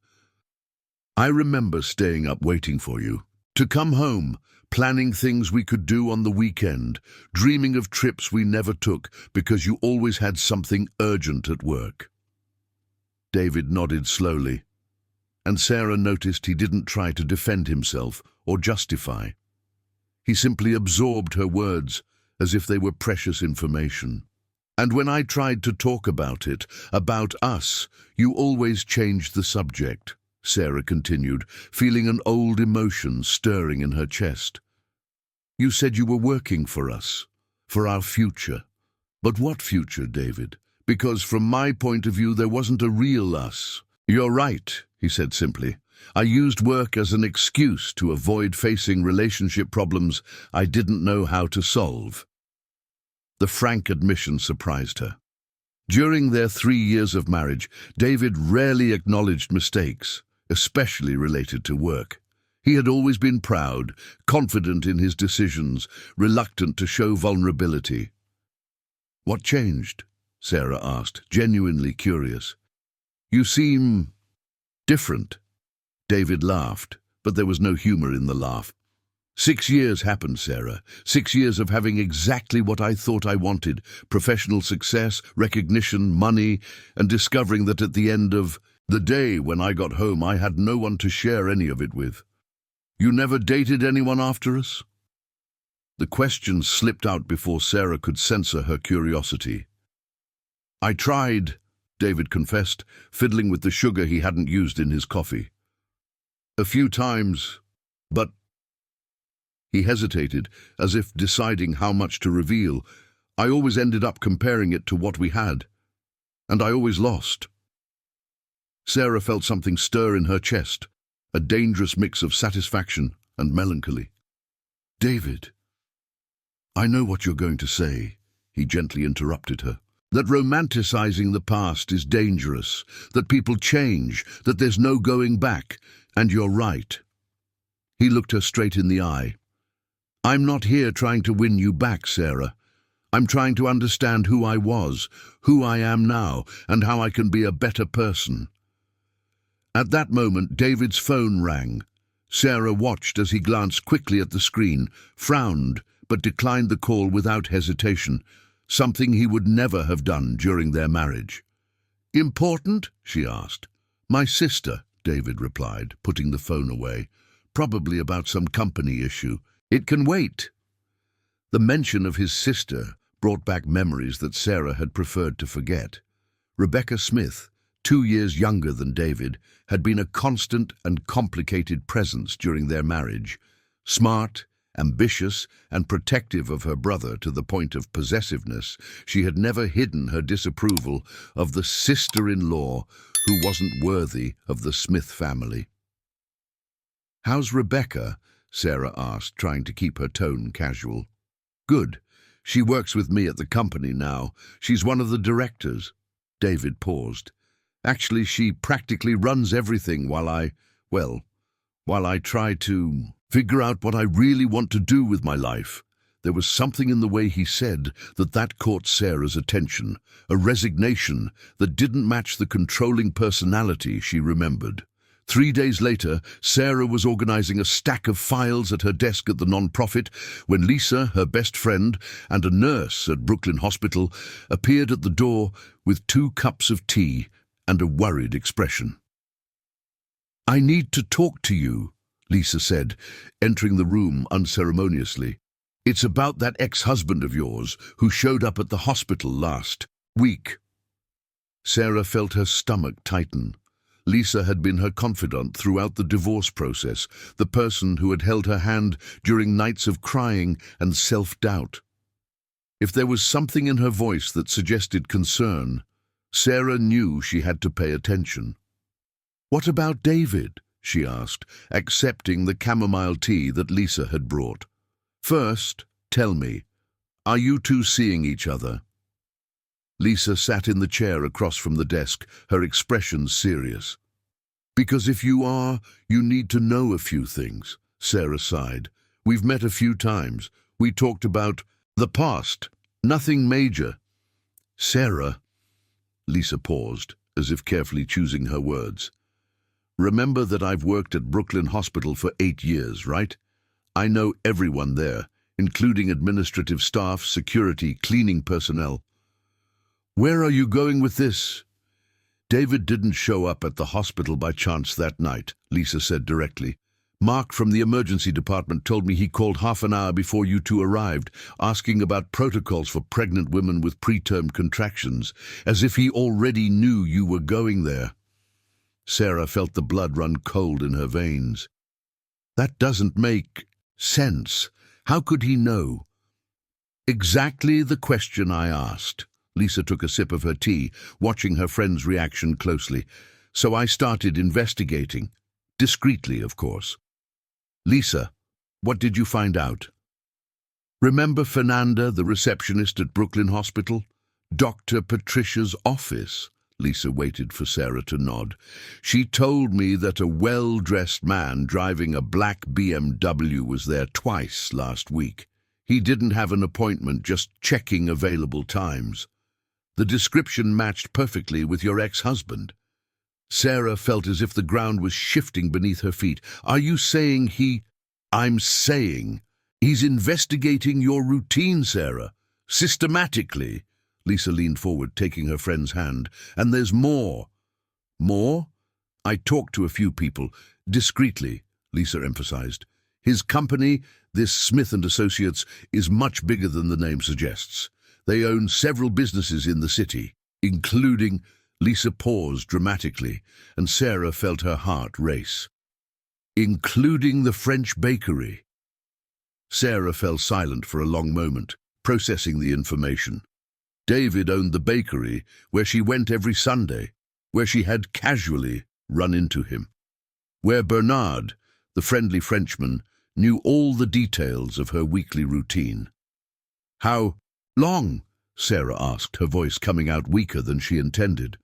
A: "I remember staying up waiting for you, to come home, planning things we could do on the weekend, dreaming of trips we never took because you always had something urgent at work." David nodded slowly, and Sarah noticed he didn't try to defend himself or justify. He simply absorbed her words as if they were precious information. "And when I tried to talk about it, about us, you always changed the subject," Sarah continued, feeling an old emotion stirring in her chest. "You said you were working for us, for our future. But what future, David? Because from my point of view, there wasn't a real us." "You're right," he said simply. "I used work as an excuse to avoid facing relationship problems I didn't know how to solve." The frank admission surprised her. During their 3 years of marriage, David rarely acknowledged mistakes, especially related to work. He had always been proud, confident in his decisions, reluctant to show vulnerability. "What changed?" Sarah asked, genuinely curious. "You seem different." David laughed, but there was no humor in the laugh. 6 years happened, Sarah. 6 years of having exactly what I thought I wanted: professional success, recognition, money, and discovering that at the end of the day when I got home I had no one to share any of it with. You never dated anyone after us?" The question slipped out before Sarah could censor her curiosity. "I tried," David confessed, fiddling with the sugar he hadn't used in his coffee. "A few times, but—" He hesitated, as if deciding how much to reveal. "I always ended up comparing it to what we had, and I always lost." Sarah felt something stir in her chest, a dangerous mix of satisfaction and melancholy. "David, I know what you're going to say," he gently interrupted her. "That romanticizing the past is dangerous, that people change, that there's no going back, and you're right." He looked her straight in the eye. "I'm not here trying to win you back, Sarah. I'm trying to understand who I was, who I am now, and how I can be a better person." At that moment, David's phone rang. Sarah watched as he glanced quickly at the screen, frowned, but declined the call without hesitation, something he would never have done during their marriage. "Important?" she asked. "My sister," David replied, putting the phone away. "Probably about some company issue. It can wait." The mention of his sister brought back memories that Sarah had preferred to forget. Rebecca Smith, 2 years younger than David, had been a constant and complicated presence during their marriage. Smart, ambitious, and protective of her brother to the point of possessiveness, she had never hidden her disapproval of the sister-in-law who wasn't worthy of the Smith family. "How's Rebecca?" Sarah asked, trying to keep her tone casual. "Good. She works with me at the company now. She's one of the directors." David paused. "Actually, she practically runs everything while I try to figure out what I really want to do with my life." There was something in the way he said that caught Sarah's attention, a resignation that didn't match the controlling personality she remembered. 3 days later, Sarah was organizing a stack of files at her desk at the non-profit when Lisa, her best friend, and a nurse at Brooklyn Hospital appeared at the door with 2 cups of tea and a worried expression. "I need to talk to you," Lisa said, entering the room unceremoniously. "It's about that ex-husband of yours who showed up at the hospital last week." Sarah felt her stomach tighten. Lisa had been her confidant throughout the divorce process, the person who had held her hand during nights of crying and self-doubt. If there was something in her voice that suggested concern, Sarah knew she had to pay attention. "What about David?" she asked, accepting the chamomile tea that Lisa had brought. "First, tell me, are you two seeing each other?" Lisa sat in the chair across from the desk, her expression serious. "Because if you are, you need to know a few things," Sarah sighed. "We've met a few times. We talked about the past. Nothing major." "Sarah," Lisa paused, as if carefully choosing her words. "Remember that I've worked at Brooklyn Hospital for 8 years, right? I know everyone there, including administrative staff, security, cleaning personnel." "Where are you going with this?" "David didn't show up at the hospital by chance that night," Lisa said directly. "Mark from the emergency department told me he called half an hour before you two arrived, asking about protocols for pregnant women with preterm contractions, as if he already knew you were going there." Sarah felt the blood run cold in her veins. "That doesn't make sense. How could he know?" "Exactly the question I asked." Lisa took a sip of her tea, watching her friend's reaction closely. "So I started investigating. Discreetly, of course." "Lisa, what did you find out?" "Remember Fernanda, the receptionist at Brooklyn Hospital? Dr. Patricia's office." Lisa waited for Sarah to nod. "She told me that a well-dressed man driving a black BMW was there twice last week. He didn't have an appointment, just checking available times. The description matched perfectly with your ex-husband." Sarah felt as if the ground was shifting beneath her feet. "Are you saying he—" "I'm saying he's investigating your routine, Sarah. Systematically." Lisa leaned forward, taking her friend's hand. "And there's more." "More?" "I talked to a few people. Discreetly," Lisa emphasized. "His company, this Smith & Associates, is much bigger than the name suggests. They own several businesses in the city, including—" Lisa paused dramatically, and Sarah felt her heart race. "Including the French bakery." Sarah fell silent for a long moment, processing the information. David owned the bakery where she went every Sunday, where she had casually run into him, where Bernard, the friendly Frenchman, knew all the details of her weekly routine. "How long?" Sarah asked, her voice coming out weaker than she intended.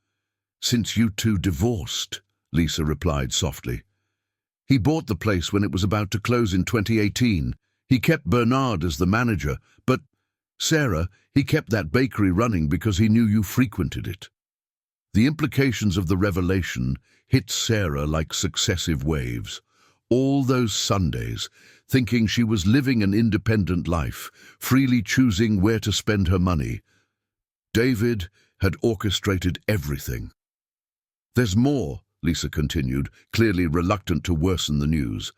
A: "Since you two divorced," Lisa replied softly. "He bought the place when it was about to close in 2018. He kept Bernard as the manager, but, Sarah, he kept that bakery running because he knew you frequented it." The implications of the revelation hit Sarah like successive waves. All those Sundays, thinking she was living an independent life, freely choosing where to spend her money. David had orchestrated everything. "There's more," Lisa continued, clearly reluctant to worsen the news.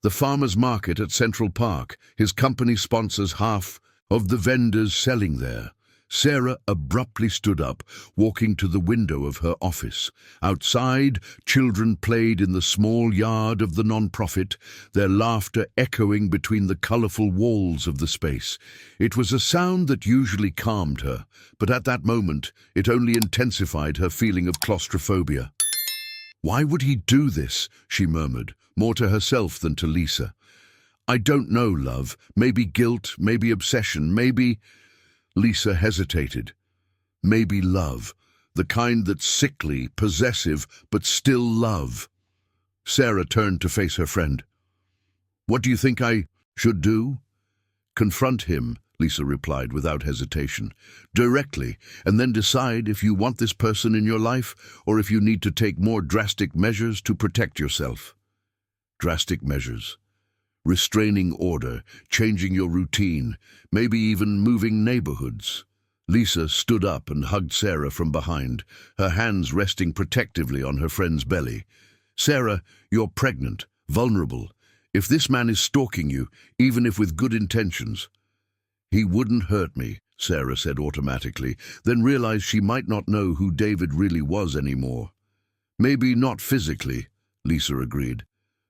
A: "The farmers' market at Central Park. His company sponsors half of the vendors selling there." Sarah abruptly stood up, walking to the window of her office. Outside, children played in the small yard of the non-profit, their laughter echoing between the colourful walls of the space. It was a sound that usually calmed her, but at that moment it only intensified her feeling of claustrophobia. "Why would he do this?" she murmured, more to herself than to Lisa. "I don't know, love. Maybe guilt, maybe obsession, maybe—" Lisa hesitated. Maybe love, the kind that's sickly, possessive, but still love. Sarah turned to face her friend. "What do you think I should do?" "Confront him," Lisa replied without hesitation. "Directly, and then decide if you want this person in your life or if you need to take more drastic measures to protect yourself." Drastic measures. Restraining order, changing your routine, maybe even moving neighborhoods. Lisa stood up and hugged Sarah from behind, her hands resting protectively on her friend's belly. "Sarah, you're pregnant, vulnerable. If this man is stalking you, even if with good intentions—" "He wouldn't hurt me," Sarah said automatically, then realized she might not know who David really was anymore. "Maybe not physically," Lisa agreed,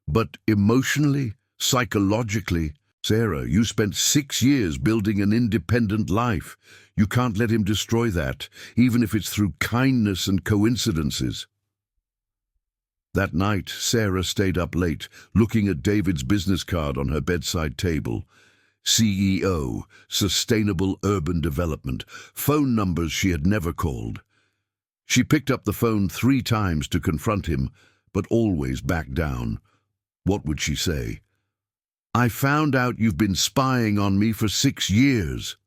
A: "but emotionally? Psychologically? Sarah, you spent 6 years building an independent life. You can't let him destroy that, even if it's through kindness and coincidences." That night, Sarah stayed up late, looking at David's business card on her bedside table. CEO, Sustainable Urban Development, phone numbers she had never called. She picked up the phone 3 times to confront him, but always backed down. What would she say? "I found out you've been spying on me for 6 years.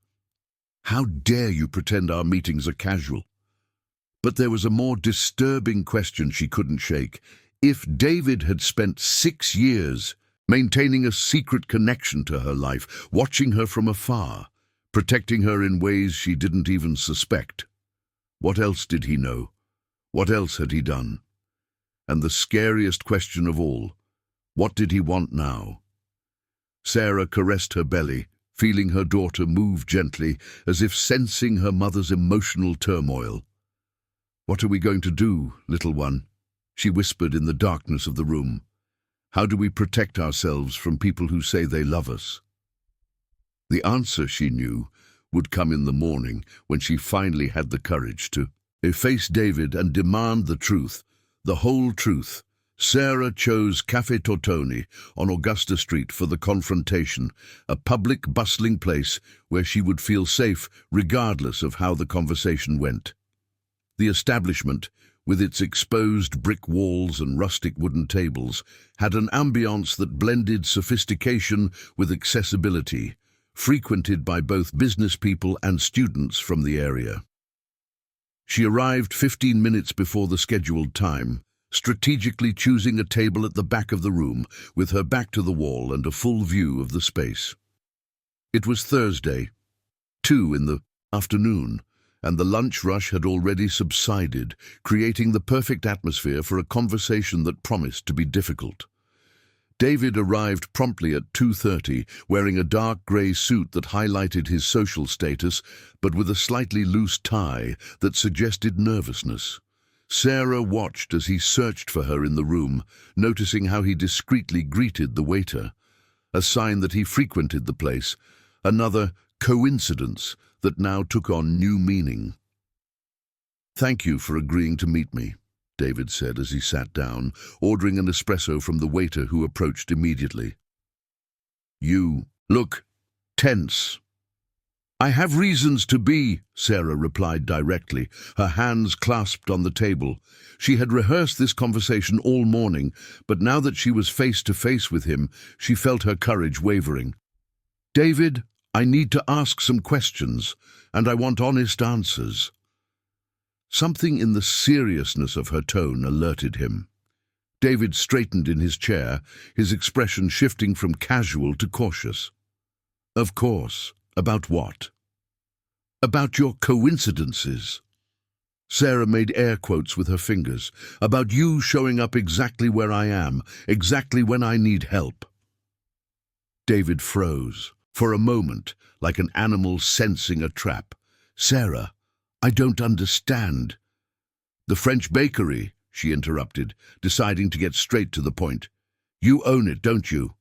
A: How dare you pretend our meetings are casual?" But there was a more disturbing question she couldn't shake. If David had spent 6 years maintaining a secret connection to her life, watching her from afar, protecting her in ways she didn't even suspect, what else did he know? What else had he done? And the scariest question of all, what did he want now? Sarah caressed her belly, feeling her daughter move gently, as if sensing her mother's emotional turmoil. "What are we going to do, little one?" she whispered in the darkness of the room. "How do we protect ourselves from people who say they love us?" The answer, she knew, would come in the morning when she finally had the courage to face David and demand the truth, the whole truth. Sarah chose Caffè Tortoni on Augusta Street for the confrontation, a public, bustling place where she would feel safe regardless of how the conversation went. The establishment, with its exposed brick walls and rustic wooden tables, had an ambiance that blended sophistication with accessibility, frequented by both business people and students from the area. She arrived 15 minutes before the scheduled time, strategically choosing a table at the back of the room, with her back to the wall and a full view of the space. It was Thursday, 2 in the afternoon, and the lunch rush had already subsided, creating the perfect atmosphere for a conversation that promised to be difficult. David arrived promptly at 2:30, wearing a dark grey suit that highlighted his social status, but with a slightly loose tie that suggested nervousness. Sarah watched as he searched for her in the room, noticing how he discreetly greeted the waiter, a sign that he frequented the place, another coincidence that now took on new meaning. "Thank you for agreeing to meet me," David said as he sat down, ordering an espresso from the waiter who approached immediately. "You look tense." "I have reasons to be," Sarah replied directly, her hands clasped on the table. She had rehearsed this conversation all morning, but now that she was face to face with him, she felt her courage wavering. "David, I need to ask some questions, and I want honest answers." Something in the seriousness of her tone alerted him. David straightened in his chair, his expression shifting from casual to cautious. Of course. About what? About your coincidences. Sarah made air quotes with her fingers. About you showing up exactly where I am, exactly when I need help. David froze, for a moment, like an animal sensing a trap. Sarah, I don't understand. The French bakery, she interrupted, deciding to get straight to the point. You own it, don't you?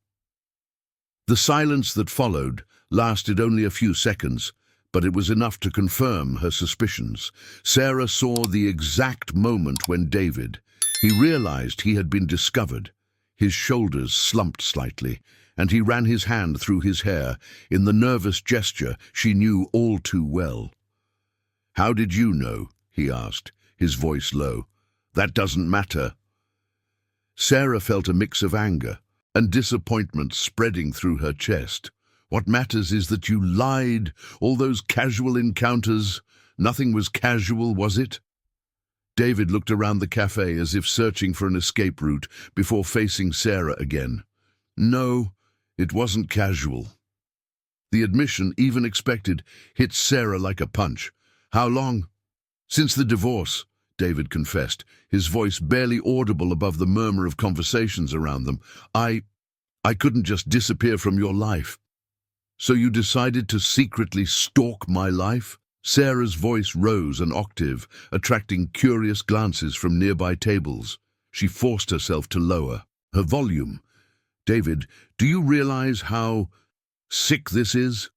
A: The silence that followed lasted only a few seconds, but it was enough to confirm her suspicions. Sarah saw the exact moment when David, he realized he had been discovered. His shoulders slumped slightly, and he ran his hand through his hair in the nervous gesture she knew all too well. How did you know? He asked, his voice low. That doesn't matter. Sarah felt a mix of anger and disappointment spreading through her chest. What matters is that you lied, all those casual encounters. Nothing was casual, was it? David looked around the cafe as if searching for an escape route before facing Sarah again. No, it wasn't casual. The admission, even expected, hit Sarah like a punch. How long? Since the divorce, David confessed, his voice barely audible above the murmur of conversations around them. I couldn't just disappear from your life. So you decided to secretly stalk my life? Sarah's voice rose an octave, attracting curious glances from nearby tables. She forced herself to lower her volume. David, do you realize how sick this is?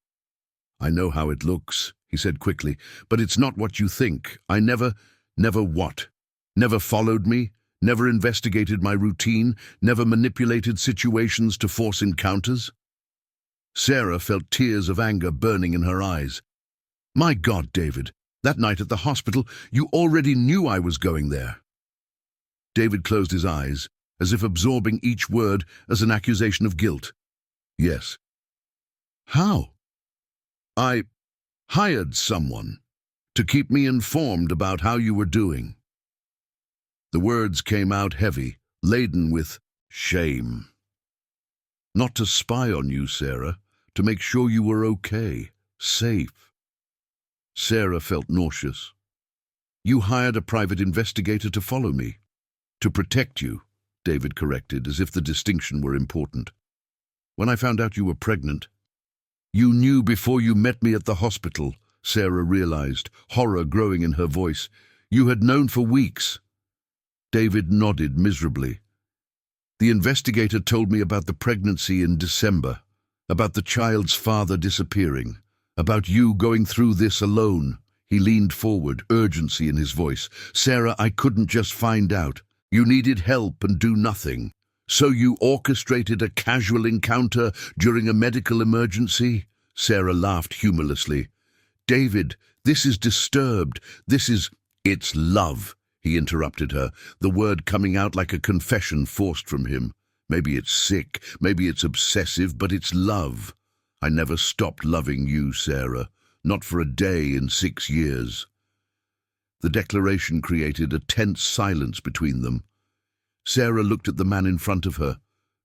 A: I know how it looks, he said quickly, but it's not what you think. I never what? Never followed me? Never investigated my routine? Never manipulated situations to force encounters? Sarah felt tears of anger burning in her eyes. My God, David, that night at the hospital, you already knew I was going there. David closed his eyes, as if absorbing each word as an accusation of guilt. Yes. How? I hired someone to keep me informed about how you were doing. The words came out heavy, laden with shame. Not to spy on you, Sarah, to make sure you were okay, safe. Sarah felt nauseous. You hired a private investigator to follow me. To protect you, David corrected, as if the distinction were important. When I found out you were pregnant, you knew before you met me at the hospital, Sarah realized, horror growing in her voice. You had known for weeks. David nodded miserably. The investigator told me about the pregnancy in December, about the child's father disappearing, about you going through this alone. He leaned forward, urgency in his voice. Sarah, I couldn't just find out. You needed help and do nothing. So you orchestrated a casual encounter during a medical emergency? Sarah laughed humorlessly. David, this is disturbed. It's love. He interrupted her, the word coming out like a confession forced from him. Maybe it's sick, maybe it's obsessive, but it's love. I never stopped loving you, Sarah, not for a day in 6 years. The declaration created a tense silence between them. Sarah looked at the man in front of her,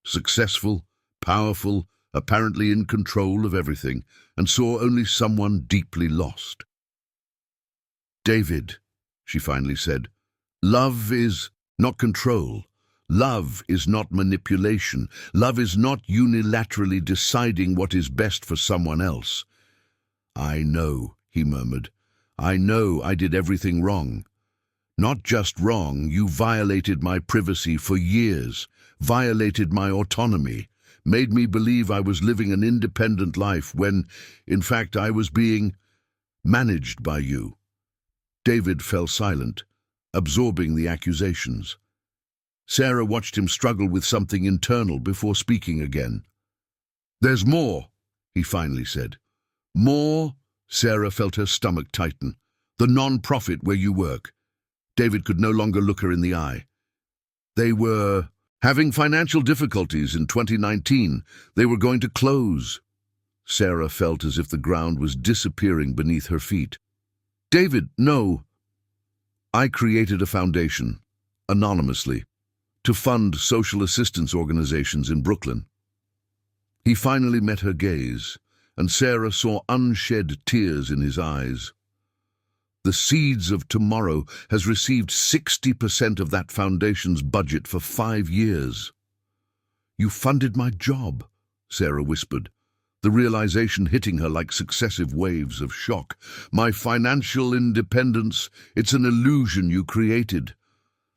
A: successful, powerful, apparently in control of everything, and saw only someone deeply lost. David, she finally said, love is not control. Love is not manipulation. Love is not unilaterally deciding what is best for someone else. I know, he murmured. I know I did everything wrong. Not just wrong, you violated my privacy for years, violated my autonomy, made me believe I was living an independent life when, in fact, I was being managed by you. David fell silent, absorbing the accusations. Sarah watched him struggle with something internal before speaking again. There's more, he finally said. More? Sarah felt her stomach tighten. The non-profit where you work. David could no longer look her in the eye. They were having financial difficulties in 2019. They were going to close. Sarah felt as if the ground was disappearing beneath her feet. David, no. I created a foundation, anonymously, to fund social assistance organizations in Brooklyn. He finally met her gaze, and Sarah saw unshed tears in his eyes. The Seeds of Tomorrow has received 60% of that foundation's budget for 5 years. "You funded my job," Sarah whispered, the realization hitting her like successive waves of shock. "My financial independence, it's an illusion you created."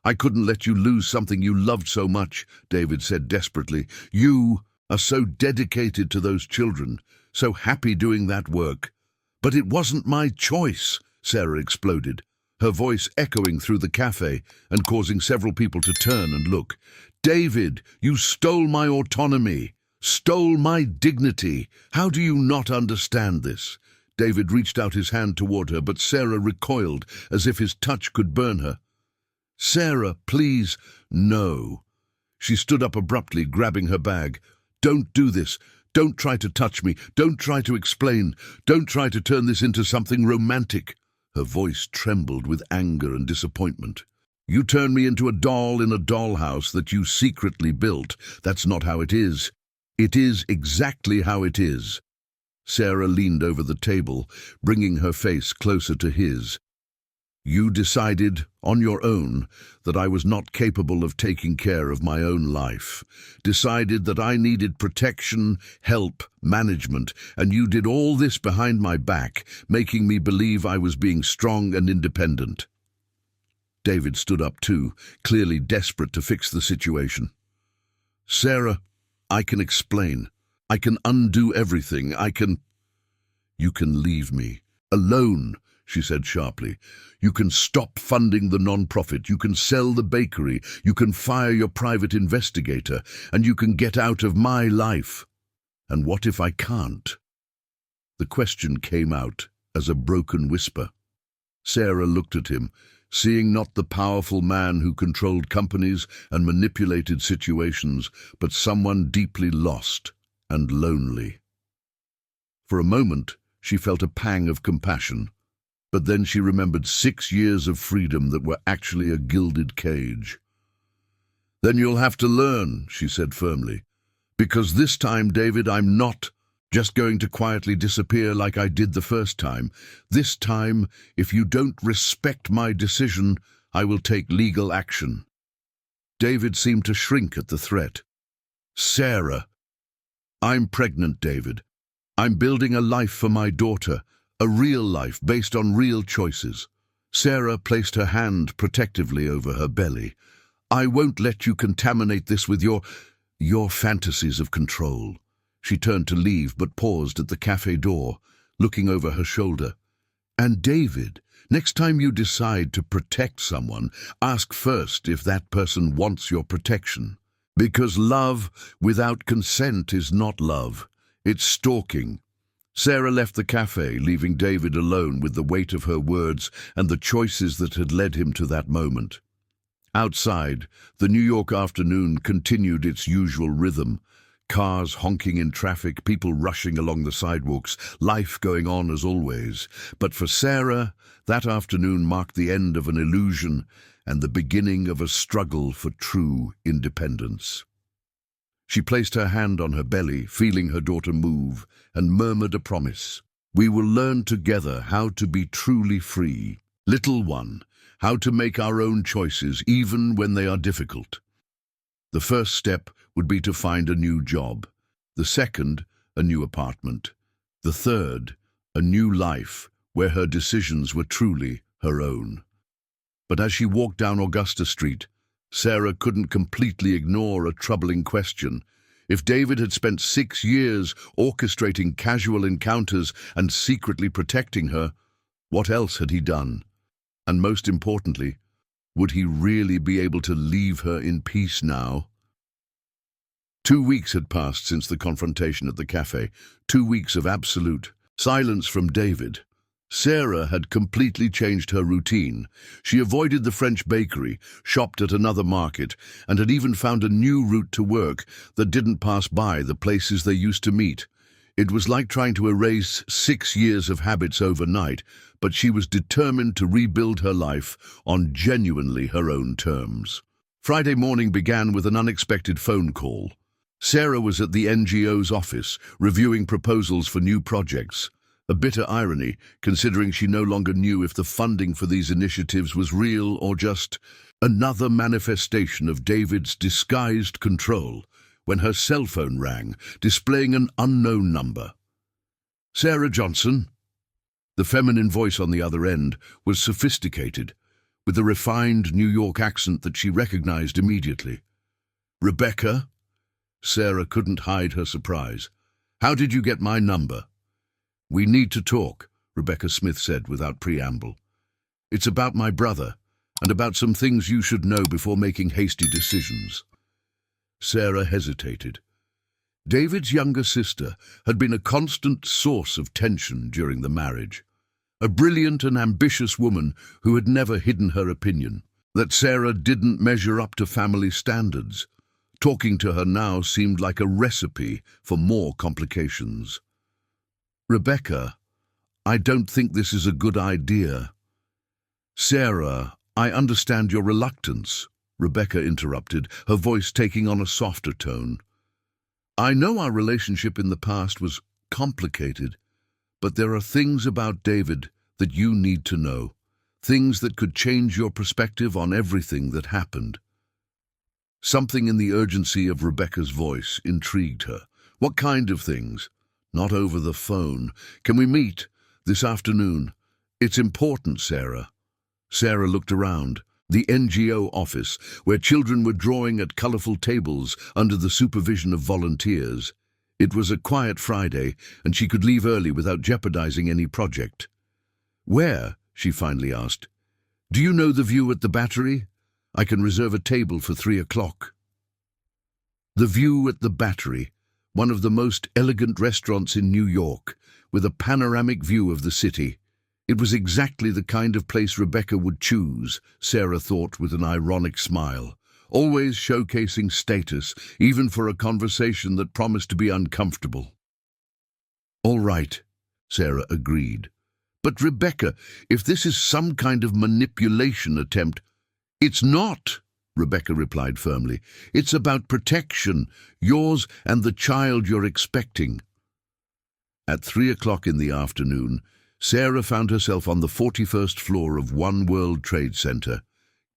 A: "I couldn't let you lose something you loved so much," David said desperately. "You are so dedicated to those children, so happy doing that work." "But it wasn't my choice," Sarah exploded, her voice echoing through the cafe and causing several people to turn and look. "David, you stole my autonomy, stole my dignity. How do you not understand this?" David reached out his hand toward her, but Sarah recoiled as if his touch could burn her. "Sarah, please." "No." She stood up abruptly, grabbing her bag. "Don't do this. Don't try to touch me. Don't try to explain. Don't try to turn this into something romantic." Her voice trembled with anger and disappointment. "You turn me into a doll in a dollhouse that you secretly built. That's not how it is. It is exactly how it is." Sarah leaned over the table, bringing her face closer to his. "You decided, on your own, that I was not capable of taking care of my own life. Decided that I needed protection, help, management, and you did all this behind my back, making me believe I was being strong and independent." David stood up too, clearly desperate to fix the situation. "Sarah, I can explain. I can undo everything. You can leave me alone," she said sharply. "You can stop funding the non-profit, you can sell the bakery, you can fire your private investigator, and you can get out of my life." "And what if I can't?" The question came out as a broken whisper. Sarah looked at him, seeing not the powerful man who controlled companies and manipulated situations, but someone deeply lost and lonely. For a moment, she felt a pang of compassion. But then she remembered 6 years of freedom that were actually a gilded cage. "Then you'll have to learn," she said firmly. "Because this time, David, I'm not just going to quietly disappear like I did the first time. This time, if you don't respect my decision, I will take legal action." David seemed to shrink at the threat. "Sarah." "I'm pregnant, David. I'm building a life for my daughter. A real life based on real choices." Sarah placed her hand protectively over her belly. "I won't let you contaminate this with your fantasies of control." She turned to leave but paused at the cafe door, looking over her shoulder. "And David, next time you decide to protect someone, ask first if that person wants your protection. Because love without consent is not love. It's stalking." Sarah left the cafe, leaving David alone with the weight of her words and the choices that had led him to that moment. Outside, the New York afternoon continued its usual rhythm. Cars honking in traffic, people rushing along the sidewalks, life going on as always. But for Sarah, that afternoon marked the end of an illusion and the beginning of a struggle for true independence. She placed her hand on her belly, feeling her daughter move, and murmured a promise. "We will learn together how to be truly free. Little one, how to make our own choices even when they are difficult." The first step would be to find a new job. The second, a new apartment. The third, a new life where her decisions were truly her own. But as she walked down Augusta Street, Sarah couldn't completely ignore a troubling question. If David had spent 6 years orchestrating casual encounters and secretly protecting her, what else had he done? And most importantly, would he really be able to leave her in peace now? 2 weeks had passed since the confrontation at the cafe, 2 weeks of absolute silence from David. Sarah had completely changed her routine. She avoided the French bakery, shopped at another market, and had even found a new route to work that didn't pass by the places they used to meet. It was like trying to erase 6 years of habits overnight, but she was determined to rebuild her life on genuinely her own terms. Friday morning began with an unexpected phone call. Sarah was at the NGO's office, reviewing proposals for new projects. A bitter irony, considering she no longer knew if the funding for these initiatives was real or just another manifestation of David's disguised control, when her cell phone rang, displaying an unknown number. Sarah Johnson? The feminine voice on the other end was sophisticated, with a refined New York accent that she recognized immediately. Rebecca? Sarah couldn't hide her surprise. How did you get my number? We need to talk, Rebecca Smith said without preamble. It's about my brother, and about some things you should know before making hasty decisions. Sarah hesitated. David's younger sister had been a constant source of tension during the marriage. A brilliant and ambitious woman who had never hidden her opinion, that Sarah didn't measure up to family standards. Talking to her now seemed like a recipe for more complications. Rebecca, I don't think this is a good idea. Sarah, I understand your reluctance, Rebecca interrupted, her voice taking on a softer tone. I know our relationship in the past was complicated, but there are things about David that you need to know, things that could change your perspective on everything that happened. Something in the urgency of Rebecca's voice intrigued her. What kind of things? Not over the phone. Can we meet this afternoon? It's important, Sarah. Sarah looked around. The NGO office, where children were drawing at colorful tables under the supervision of volunteers. It was a quiet Friday, and she could leave early without jeopardizing any project. Where? She finally asked. Do you know the view at the Battery? I can reserve a table for 3 o'clock. The View at the Battery, one of the most elegant restaurants in New York, with a panoramic view of the city. It was exactly the kind of place Rebecca would choose, Sarah thought with an ironic smile, always showcasing status, even for a conversation that promised to be uncomfortable. All right, Sarah agreed. But Rebecca, if this is some kind of manipulation attempt, It's not, Rebecca replied firmly. It's about protection, yours and the child you're expecting. At 3 o'clock in the afternoon, Sarah found herself on the 41st floor of One World Trade Center,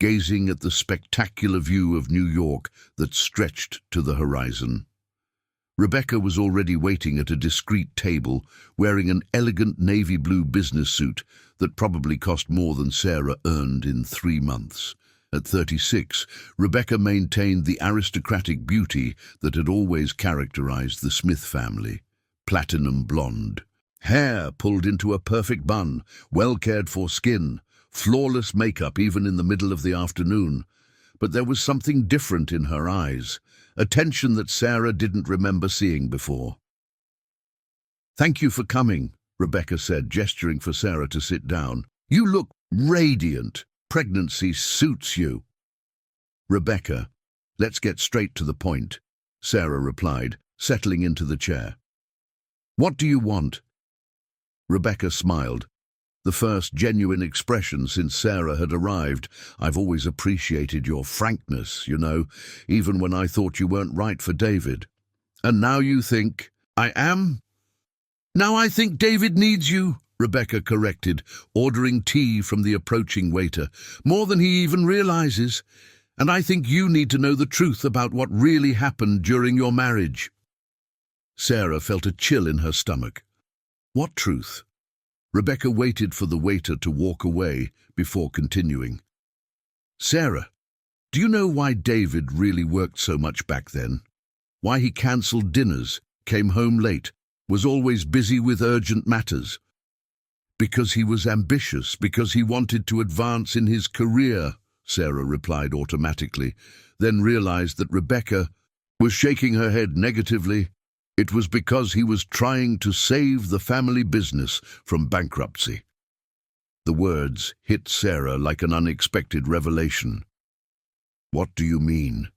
A: gazing at the spectacular view of New York that stretched to the horizon. Rebecca was already waiting at a discreet table, wearing an elegant navy blue business suit that probably cost more than Sarah earned in 3 months. At 36, Rebecca maintained the aristocratic beauty that had always characterized the Smith family. Platinum blonde. Hair pulled into a perfect bun, well-cared-for skin, flawless makeup even in the middle of the afternoon. But there was something different in her eyes, a tension that Sarah didn't remember seeing before. Thank you for coming, Rebecca said, gesturing for Sarah to sit down. You look radiant. Pregnancy suits you. Rebecca, let's get straight to the point, Sarah replied, settling into the chair. What do you want? Rebecca smiled, the first genuine expression since Sarah had arrived. I've always appreciated your frankness, you know, even when I thought you weren't right for David. And now you think I am? Now I think David needs you, Rebecca corrected, ordering tea from the approaching waiter, more than he even realizes. And I think you need to know the truth about what really happened during your marriage. Sarah felt a chill in her stomach. What truth? Rebecca waited for the waiter to walk away before continuing. Sarah, do you know why David really worked so much back then? Why he cancelled dinners, came home late, was always busy with urgent matters? Because he was ambitious, because he wanted to advance in his career, Sarah replied automatically, then realized that Rebecca was shaking her head negatively. It was because he was trying to save the family business from bankruptcy. The words hit Sarah like an unexpected revelation. What do you mean?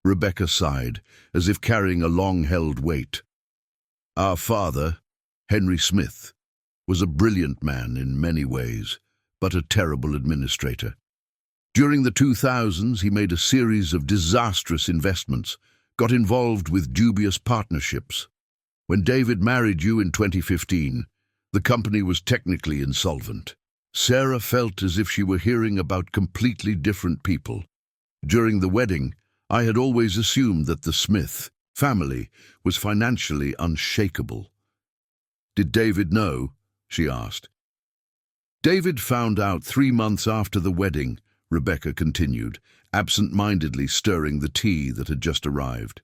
A: Rebecca sighed, as if carrying a long-held weight. Our father, Henry Smith, was a brilliant man in many ways, but a terrible administrator. During the 2000s, he made a series of disastrous investments, got involved with dubious partnerships. When David married you in 2015, the company was technically insolvent. Sarah felt as if she were hearing about completely different people. During the wedding, I had always assumed that the Smith family was financially unshakable. Did David know? She asked. David found out 3 months after the wedding, Rebecca continued, absent-mindedly stirring the tea that had just arrived.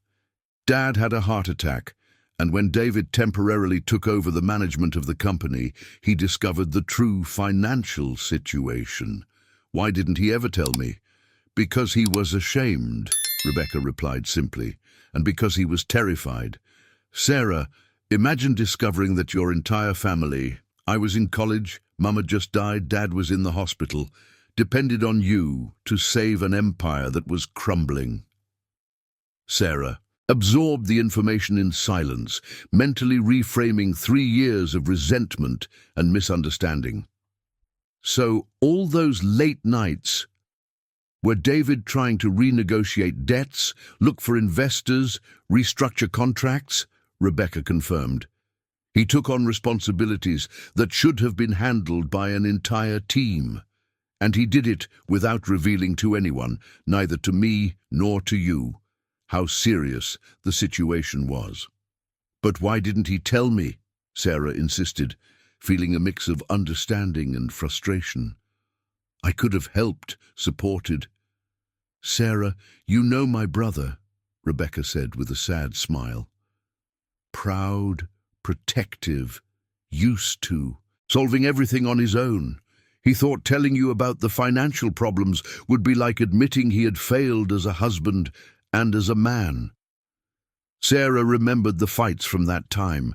A: Dad had a heart attack, and when David temporarily took over the management of the company, he discovered the true financial situation. Why didn't he ever tell me? Because he was ashamed, Rebecca replied simply, and because he was terrified. Sarah, imagine discovering that your entire family, I was in college, Mum had just died, Dad was in the hospital, depended on you to save an empire that was crumbling. Sarah absorbed the information in silence, mentally reframing 3 years of resentment and misunderstanding. So all those late nights, were David trying to renegotiate debts, look for investors, restructure contracts? Rebecca confirmed. He took on responsibilities that should have been handled by an entire team. And he did it without revealing to anyone, neither to me nor to you, how serious the situation was. But why didn't he tell me? Sarah insisted, feeling a mix of understanding and frustration. I could have helped, supported. Sarah, you know my brother, Rebecca said with a sad smile. Proud, protective, used to, solving everything on his own. He thought telling you about the financial problems would be like admitting he had failed as a husband and as a man. Sarah remembered the fights from that time,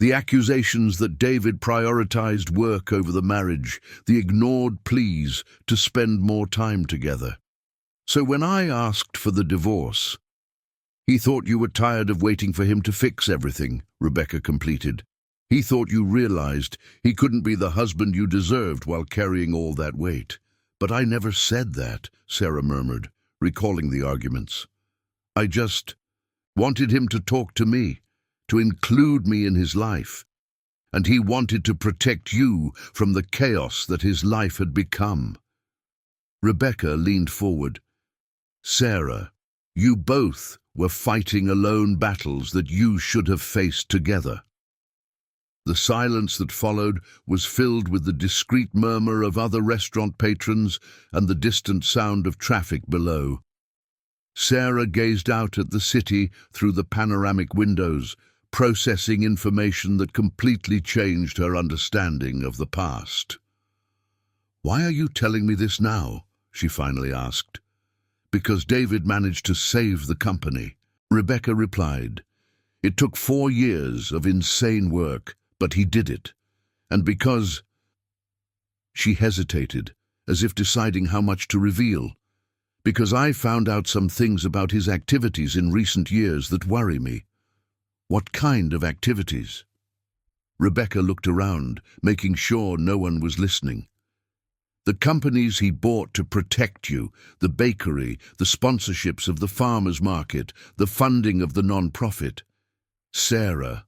A: the accusations that David prioritized work over the marriage, the ignored pleas to spend more time together. So when I asked for the divorce, he thought you were tired of waiting for him to fix everything, Rebecca completed. He thought you realized he couldn't be the husband you deserved while carrying all that weight. But I never said that, Sarah murmured, recalling the arguments. I just wanted him to talk to me, to include me in his life. And he wanted to protect you from the chaos that his life had become. Rebecca leaned forward. Sarah, you both were fighting alone battles that you should have faced together. The silence that followed was filled with the discreet murmur of other restaurant patrons and the distant sound of traffic below. Sarah gazed out at the city through the panoramic windows, processing information that completely changed her understanding of the past. Why are you telling me this now? She finally asked. Because David managed to save the company, Rebecca replied. It took 4 years of insane work, but he did it. And because... She hesitated, as if deciding how much to reveal. Because I found out some things about his activities in recent years that worry me. What kind of activities? Rebecca looked around, making sure no one was listening. The companies he bought to protect you, the bakery, the sponsorships of the farmers' market, the funding of the non-profit. Sarah,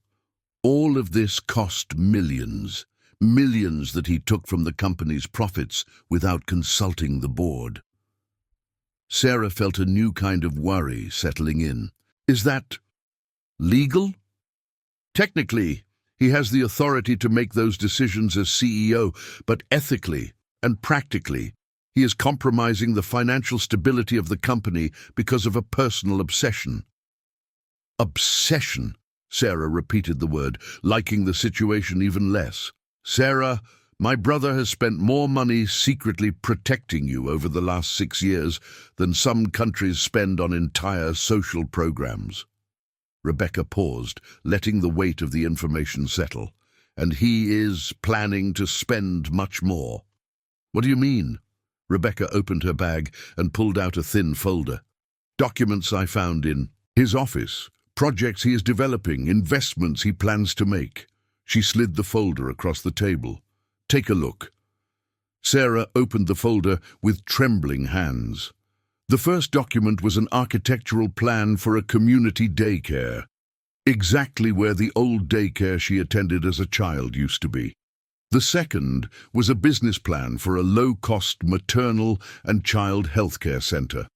A: all of this cost millions, millions that he took from the company's profits without consulting the board. Sarah felt a new kind of worry settling in. Is that legal? Technically, he has the authority to make those decisions as CEO, but ethically and practically, he is compromising the financial stability of the company because of a personal obsession. Obsession, Sarah repeated the word, liking the situation even less. Sarah, my brother has spent more money secretly protecting you over the last 6 years than some countries spend on entire social programs. Rebecca paused, letting the weight of the information settle. And he is planning to spend much more. What do you mean? Rebecca opened her bag and pulled out a thin folder. Documents I found in his office, projects he is developing, investments he plans to make. She slid the folder across the table. Take a look. Sarah opened the folder with trembling hands. The first document was an architectural plan for a community daycare, exactly where the old daycare she attended as a child used to be. The second was a business plan for a low-cost maternal and child healthcare center.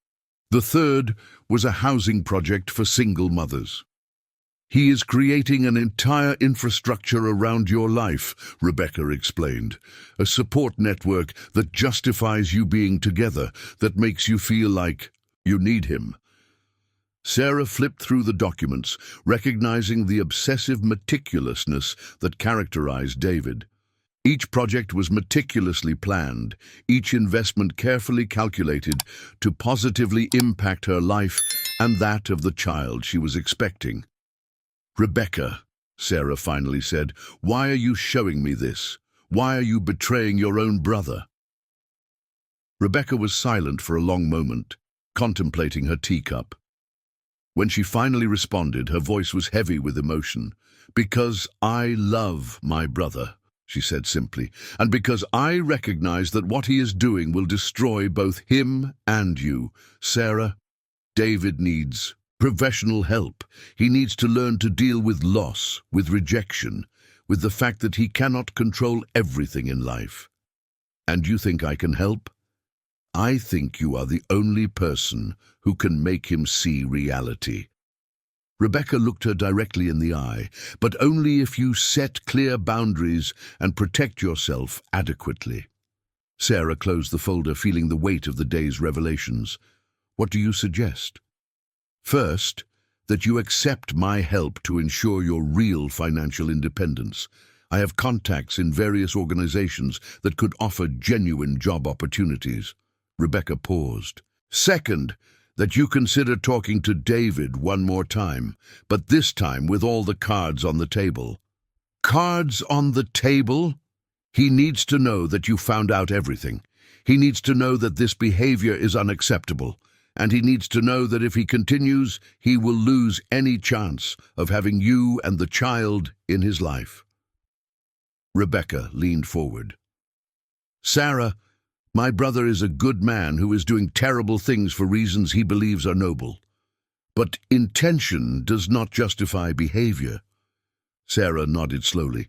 A: The third was a housing project for single mothers. "He is creating an entire infrastructure around your life," Rebecca explained. "A support network that justifies you being together, that makes you feel like you need him." Sarah flipped through the documents, recognizing the obsessive meticulousness that characterized David. Each project was meticulously planned, each investment carefully calculated to positively impact her life and that of the child she was expecting. "Rebecca," Sarah finally said, "why are you showing me this? Why are you betraying your own brother?" Rebecca was silent for a long moment, contemplating her teacup. When she finally responded, her voice was heavy with emotion. "Because I love my brother," she said simply, "and because I recognize that what he is doing will destroy both him and you. Sarah, David needs professional help. He needs to learn to deal with loss, with rejection, with the fact that he cannot control everything in life. And you think I can help? I think you are the only person who can make him see reality." Rebecca looked her directly in the eye, "But only if you set clear boundaries and protect yourself adequately." Sarah closed the folder, feeling the weight of the day's revelations. "What do you suggest?" "First, that you accept my help to ensure your real financial independence. I have contacts in various organizations that could offer genuine job opportunities." Rebecca paused. "Second, that you consider talking to David one more time, but this time with all the cards on the table." "Cards on the table?" "He needs to know that you found out everything. He needs to know that this behavior is unacceptable. And he needs to know that if he continues, he will lose any chance of having you and the child in his life." Rebecca leaned forward. "Sarah, my brother is a good man who is doing terrible things for reasons he believes are noble. But intention does not justify behavior." Sarah nodded slowly,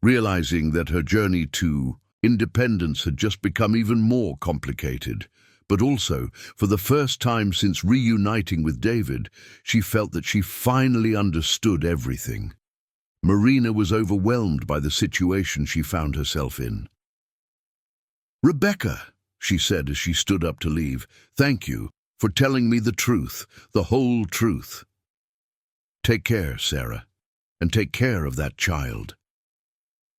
A: realizing that her journey to independence had just become even more complicated. But also, for the first time since reuniting with David, she felt that she finally understood everything. Marina was overwhelmed by the situation she found herself in. "Rebecca," she said as she stood up to leave, "thank you for telling me the truth, the whole truth." "Take care, Sarah, and take care of that child."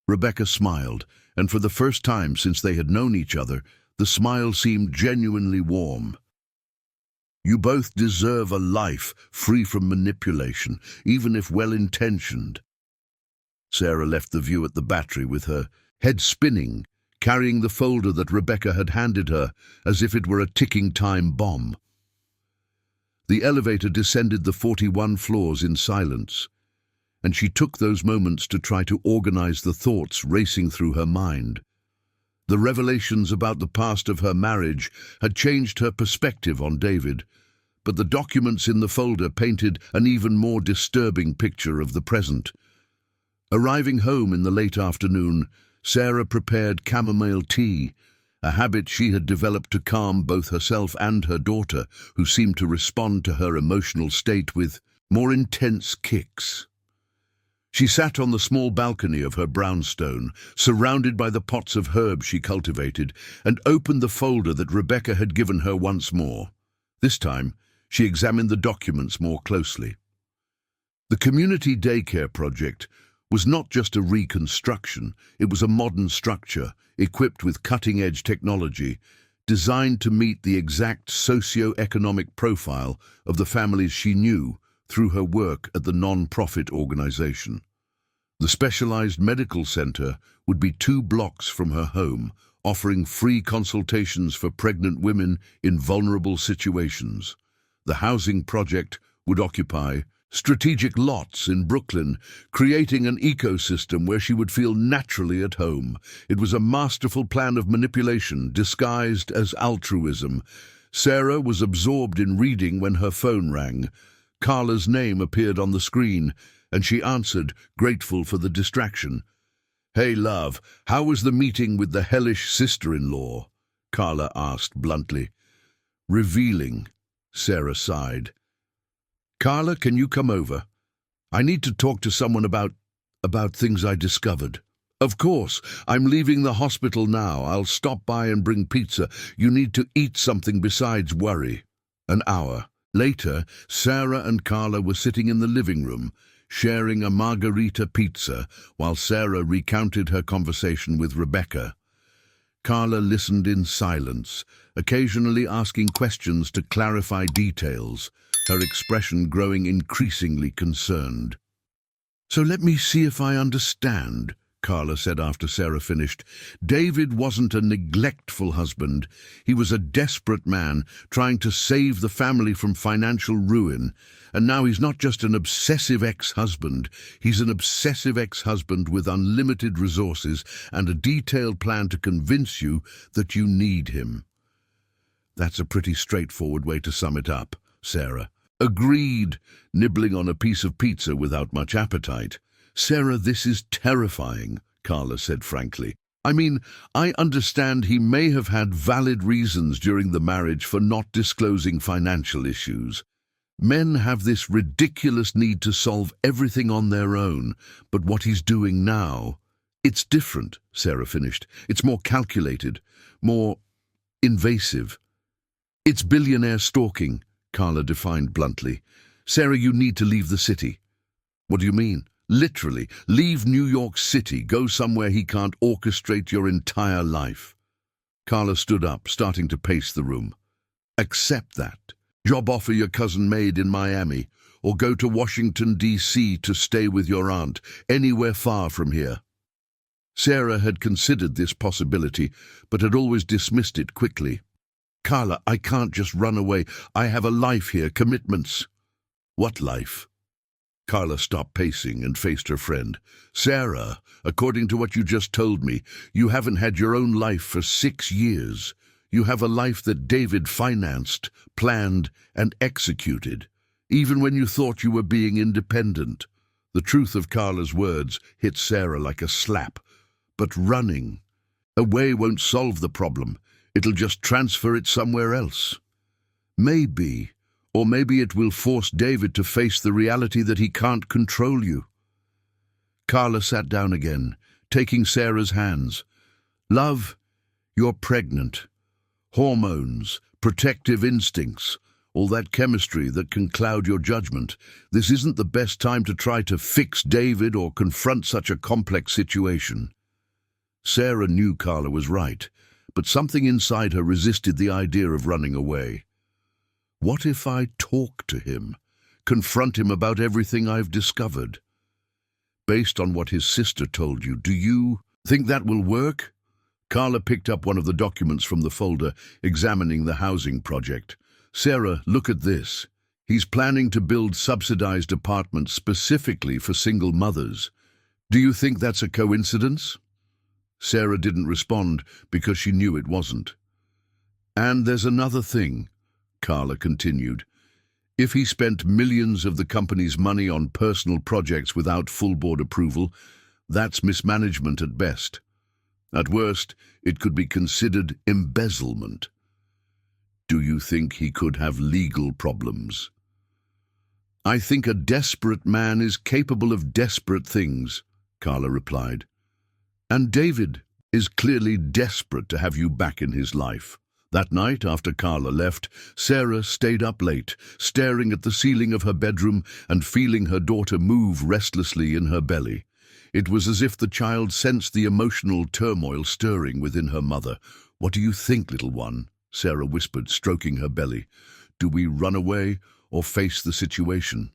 A: Rebecca smiled, and for the first time since they had known each other, the smile seemed genuinely warm. "You both deserve a life free from manipulation, even if well-intentioned." Sarah left the view at the Battery with her head spinning, carrying the folder that Rebecca had handed her as if it were a ticking time bomb. The elevator descended the 41 floors in silence, and she took those moments to try to organize the thoughts racing through her mind. The revelations about the past of her marriage had changed her perspective on David, but the documents in the folder painted an even more disturbing picture of the present. Arriving home in the late afternoon, Sarah prepared chamomile tea, a habit she had developed to calm both herself and her daughter, who seemed to respond to her emotional state with more intense kicks. She sat on the small balcony of her brownstone, surrounded by the pots of herbs she cultivated, and opened the folder that Rebecca had given her once more. This time, she examined the documents more closely. The community daycare project was not just a reconstruction, it was a modern structure, equipped with cutting-edge technology, designed to meet the exact socio-economic profile of the families she knew through her work at the non-profit organization. The specialized medical center would be 2 blocks from her home, offering free consultations for pregnant women in vulnerable situations. The housing project would occupy strategic lots in Brooklyn, creating an ecosystem where she would feel naturally at home. It was a masterful plan of manipulation disguised as altruism. Sarah was absorbed in reading when her phone rang. Carla's name appeared on the screen, and she answered, grateful for the distraction. "Hey, love, how was the meeting with the hellish sister-in-law?" Carla asked bluntly. "Revealing," Sarah sighed. "Carla, can you come over? I need to talk to someone about things I discovered." "Of course. I'm leaving the hospital now. I'll stop by and bring pizza. You need to eat something besides worry." An hour later, Sarah and Carla were sitting in the living room, sharing a margarita pizza while Sarah recounted her conversation with Rebecca. Carla listened in silence, occasionally asking questions to clarify details, her expression growing increasingly concerned. "So let me see if I understand," Carla said after Sarah finished. "David wasn't a neglectful husband. He was a desperate man trying to save the family from financial ruin. And now he's not just an obsessive ex-husband. He's an obsessive ex-husband with unlimited resources and a detailed plan to convince you that you need him." "That's a pretty straightforward way to sum it up," Sarah agreed, nibbling on a piece of pizza without much appetite. "Sarah, this is terrifying," Carla said frankly. "I mean, I understand he may have had valid reasons during the marriage for not disclosing financial issues. Men have this ridiculous need to solve everything on their own, but what he's doing now, it's different," Sarah finished. "It's more calculated, more invasive. It's billionaire stalking," Carla defined bluntly. "Sarah, you need to leave the city." "What do you mean?" "Literally, leave New York City, go somewhere he can't orchestrate your entire life." Carla stood up, starting to pace the room. "Accept that. Job offer your cousin made in Miami, or go to Washington, D.C. to stay with your aunt, anywhere far from here." Sarah had considered this possibility, but had always dismissed it quickly. "Carla, I can't just run away. I have a life here, commitments." "What life?" Carla stopped pacing and faced her friend. "Sarah, according to what you just told me, you haven't had your own life for 6 years. You have a life that David financed, planned, and executed, even when you thought you were being independent." The truth of Carla's words hit Sarah like a slap. "But running away won't solve the problem. It'll just transfer it somewhere else." "Maybe. Or maybe it will force David to face the reality that he can't control you." Carla sat down again, taking Sarah's hands. "Love, you're pregnant. Hormones, protective instincts, all that chemistry that can cloud your judgment. This isn't the best time to try to fix David or confront such a complex situation." Sarah knew Carla was right, but something inside her resisted the idea of running away. "What if I talk to him, confront him about everything I've discovered? Based on what his sister told you, do you think that will work?" Carla picked up one of the documents from the folder, examining the housing project. "Sarah, look at this. He's planning to build subsidized apartments specifically for single mothers. Do you think that's a coincidence?" Sarah didn't respond because she knew it wasn't. "And there's another thing," Carla continued. "If he spent millions of the company's money on personal projects without full board approval, that's mismanagement at best. At worst, it could be considered embezzlement. Do you think he could have legal problems?" "I think a desperate man is capable of desperate things," Carla replied. "And David is clearly desperate to have you back in his life." That night, after Carla left, Sarah stayed up late, staring at the ceiling of her bedroom and feeling her daughter move restlessly in her belly. It was as if the child sensed the emotional turmoil stirring within her mother. "What do you think, little one?" Sarah whispered, stroking her belly. "Do we run away or face the situation?"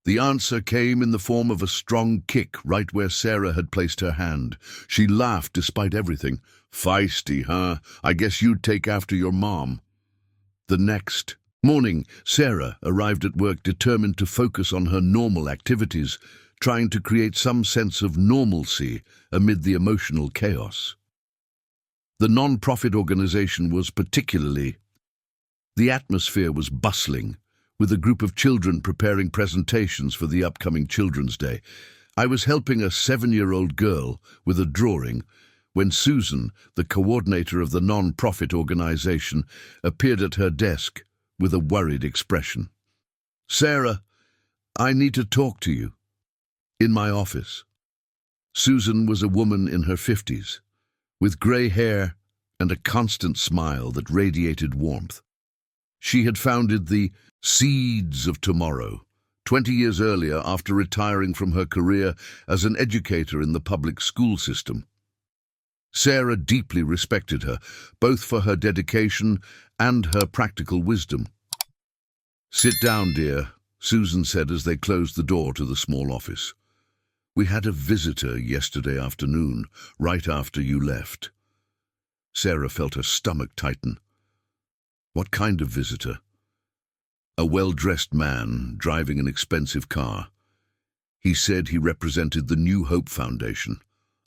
A: The answer came in the form of a strong kick right where Sarah had placed her hand. She laughed despite everything. "Feisty, huh? I guess you'd take after your mom." The next Morning, Sarah arrived at work determined to focus on her normal activities, trying to create some sense of normalcy amid the emotional chaos. The non-profit organization was particularly. The atmosphere was bustling, with a group of children preparing presentations for the upcoming Children's Day. I was helping a 7-year-old girl with a drawing when Susan, the coordinator of the non-profit organization, appeared at her desk with a worried expression. "Sarah, I need to talk to you." In my office. Susan was a woman in her 50s, with grey hair and a constant smile that radiated warmth. She had founded the Seeds of Tomorrow 20 years earlier after retiring from her career as an educator in the public school system. Sarah deeply respected her, both for her dedication and her practical wisdom. "Sit down, dear," Susan said as they closed the door to the small office. "We had a visitor yesterday afternoon, right after you left." Sarah felt her stomach tighten. "What kind of visitor?" "A well-dressed man driving an expensive car. He said he represented the New Hope Foundation,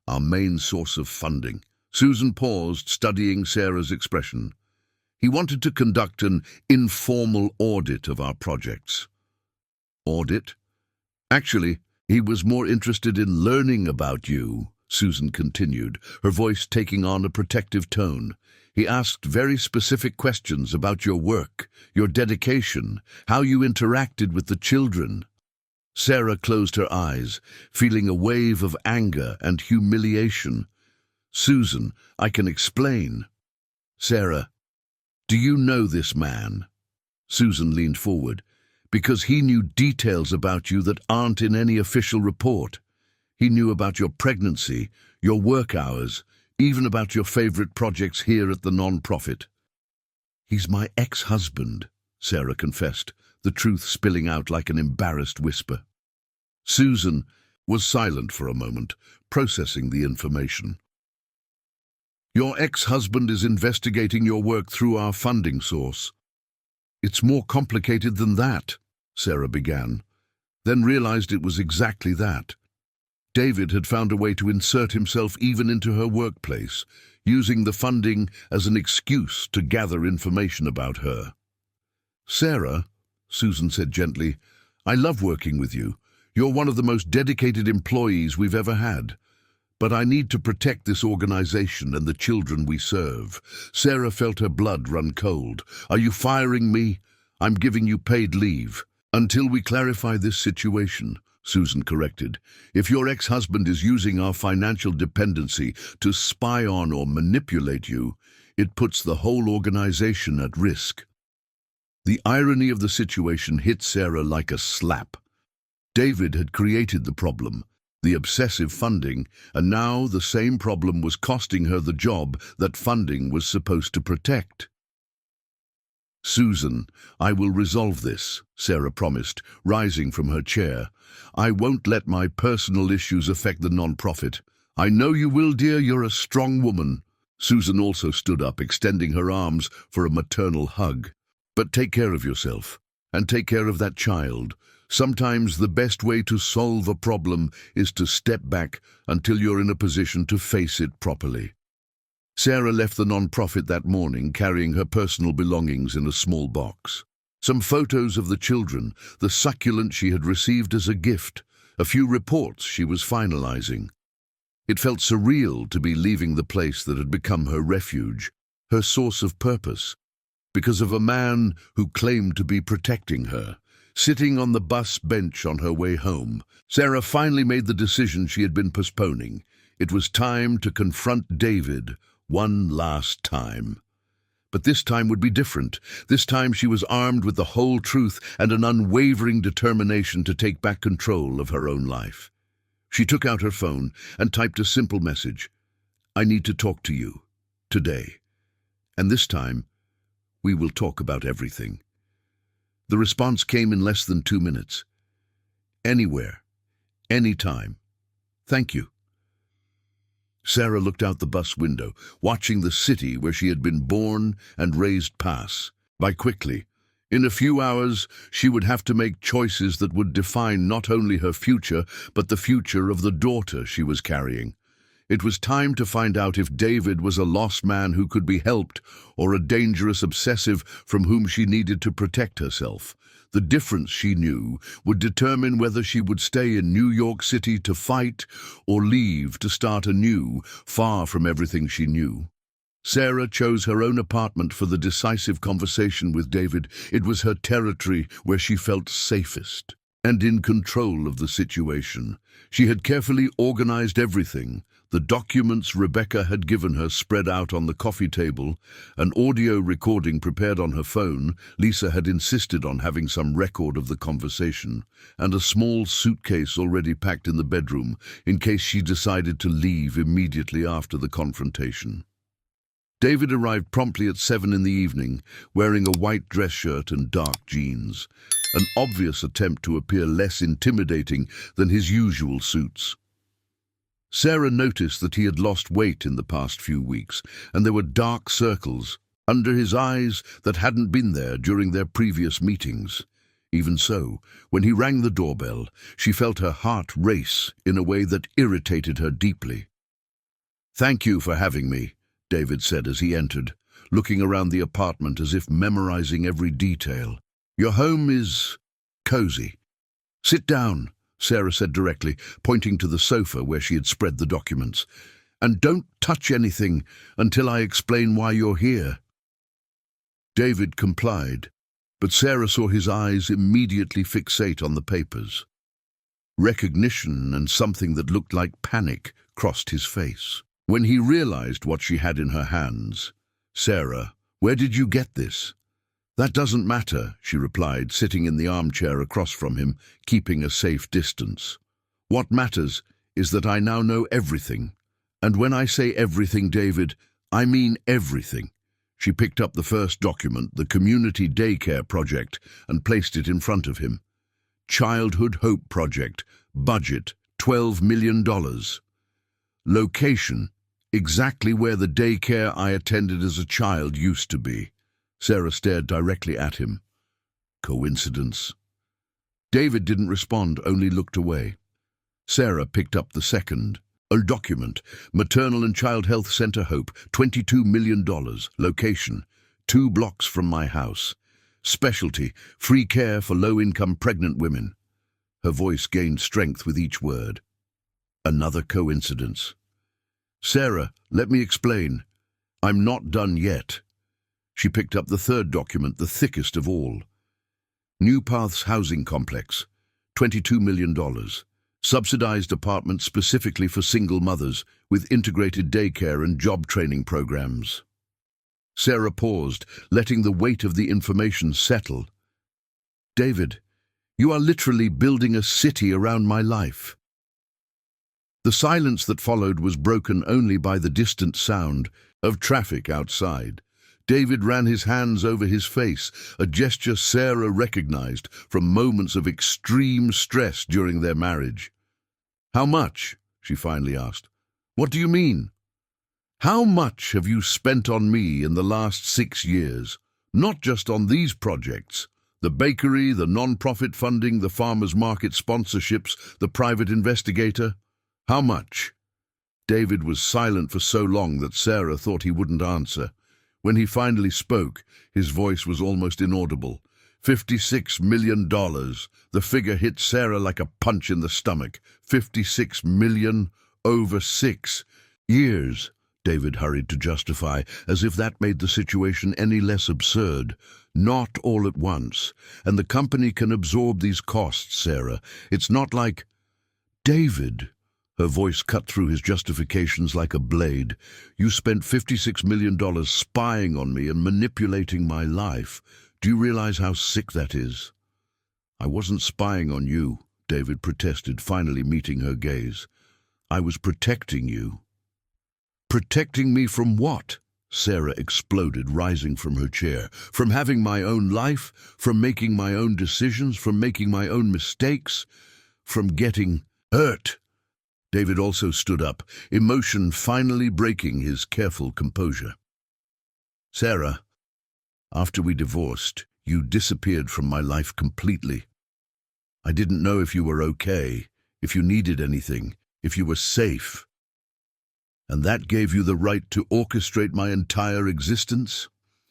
A: our main source of funding." Susan paused, studying Sarah's expression. "He wanted to conduct an informal audit of our projects." "Audit?" "Actually, he was more interested in learning about you," Susan continued, her voice taking on a protective tone. "He asked very specific questions about your work, your dedication, how you interacted with the children." Sarah closed her eyes, feeling a wave of anger and humiliation. "Susan, I can explain." "Sarah, do you know this man?" Susan leaned forward. "Because he knew details about you that aren't in any official report. He knew about your pregnancy, your work hours, even about your favorite projects here at the non-profit." "He's my ex-husband," Sarah confessed, the truth spilling out like an embarrassed whisper. Susan was silent for a moment, processing the information. "Your ex-husband is investigating your work through our funding source." "It's more complicated than that," Sarah began, then realized it was exactly that. David had found a way to insert himself even into her workplace, using the funding as an excuse to gather information about her. "Sarah," Susan said gently, "I love working with you. You're one of the most dedicated employees we've ever had. But I need to protect this organization and the children we serve." Sarah felt her blood run cold. "Are you firing me? I'm giving you paid leave." "Until we clarify this situation," Susan corrected. "If your ex-husband is using our financial dependency to spy on or manipulate you, it puts the whole organization at risk." The irony of the situation hit Sarah like a slap. David had created the problem, the obsessive funding, and now the same problem was costing her the job that funding was supposed to protect. "Susan, I will resolve this," Sarah promised, rising from her chair. "I won't let my personal issues affect the non-profit." "I know you will, dear. You're a strong woman." Susan also stood up, extending her arms for a maternal hug. "But take care of yourself, and take care of that child. Sometimes the best way to solve a problem is to step back until you're in a position to face it properly." Sarah left the non-profit that morning, carrying her personal belongings in a small box. Some photos of the children, the succulent she had received as a gift, a few reports she was finalizing. It felt surreal to be leaving the place that had become her refuge, her source of purpose, because of a man who claimed to be protecting her. Sitting on the bus bench on her way home, Sarah finally made the decision she had been postponing. It was time to confront David one last time. But this time would be different. This time she was armed with the whole truth and an unwavering determination to take back control of her own life. She took out her phone and typed a simple message. "I need to talk to you. Today. And this time, we will talk about everything." The response came in less than 2 minutes. "Anywhere. Anytime. Thank you." Sarah looked out the bus window, watching the city where she had been born and raised pass by quickly. In a few hours, she would have to make choices that would define not only her future, but the future of the daughter she was carrying. It was time to find out if David was a lost man who could be helped or a dangerous obsessive from whom she needed to protect herself. The difference, she knew, would determine whether she would stay in New York City to fight or leave to start anew, far from everything she knew. Sarah chose her own apartment for the decisive conversation with David. It was her territory where she felt safest and in control of the situation. She had carefully organized everything. The documents Rebecca had given her spread out on the coffee table, an audio recording prepared on her phone. Lisa had insisted on having some record of the conversation, and a small suitcase already packed in the bedroom in case she decided to leave immediately after the confrontation. David arrived promptly at 7 in the evening, wearing a white dress shirt and dark jeans, an obvious attempt to appear less intimidating than his usual suits. Sarah noticed that he had lost weight in the past few weeks, and there were dark circles under his eyes that hadn't been there during their previous meetings. Even so, when he rang the doorbell, she felt her heart race in a way that irritated her deeply. "Thank you for having me," David said as he entered, looking around the apartment as if memorizing every detail. "Your home is cozy. Sit down," Sarah said directly, pointing to the sofa where she had spread the documents. "And don't touch anything until I explain why you're here." David complied, but Sarah saw his eyes immediately fixate on the papers. Recognition and something that looked like panic crossed his face. When he realized what she had in her hands, "Sarah, where did you get this?" "That doesn't matter," she replied, sitting in the armchair across from him, keeping a safe distance. "What matters is that I now know everything. And when I say everything, David, I mean everything." She picked up the first document, the Community Daycare Project, and placed it in front of him. Childhood Hope Project, budget $12 million. Location, exactly where the daycare I attended as a child used to be. Sarah stared directly at him. Coincidence? David didn't respond, only looked away. Sarah picked up the second. A document, Maternal and Child Health Center Hope, $22 million. Location, 2 blocks from my house. Specialty, free care for low-income pregnant women. Her voice gained strength with each word. Another coincidence. "Sarah, let me explain. I'm not done yet." She picked up the third document, the thickest of all. New Paths Housing Complex, $22 million. Subsidized apartments specifically for single mothers, with integrated daycare and job training programs. Sarah paused, letting the weight of the information settle. "David, you are literally building a city around my life." The silence that followed was broken only by the distant sound of traffic outside. David ran his hands over his face, a gesture Sarah recognized from moments of extreme stress during their marriage. "How much?" she finally asked. "What do you mean?" "How much have you spent on me in the last 6 years? Not just on these projects. The bakery, the non-profit funding, the farmers market sponsorships, the private investigator. How much?" David was silent for so long that Sarah thought he wouldn't answer. When he finally spoke, his voice was almost inaudible. $56 million. The figure hit Sarah like a punch in the stomach. 56 million over 6 years, David hurried to justify, as if that made the situation any less absurd. "Not all at once, and the company can absorb these costs, Sarah. It's not like—" "David," her voice cut through his justifications like a blade, "you spent $56 million spying on me and manipulating my life. Do you realize how sick that is?" "I wasn't spying on you," David protested, finally meeting her gaze. "I was protecting you." "Protecting me from what?" Sarah exploded, rising from her chair. "From having my own life? From making my own decisions? From making my own mistakes? From getting hurt?" David also stood up, emotion finally breaking his careful composure. "Sarah, after we divorced, You disappeared from my life completely. I didn't know if you were okay, if you needed anything, if you were safe. And that gave you the right to orchestrate my entire existence?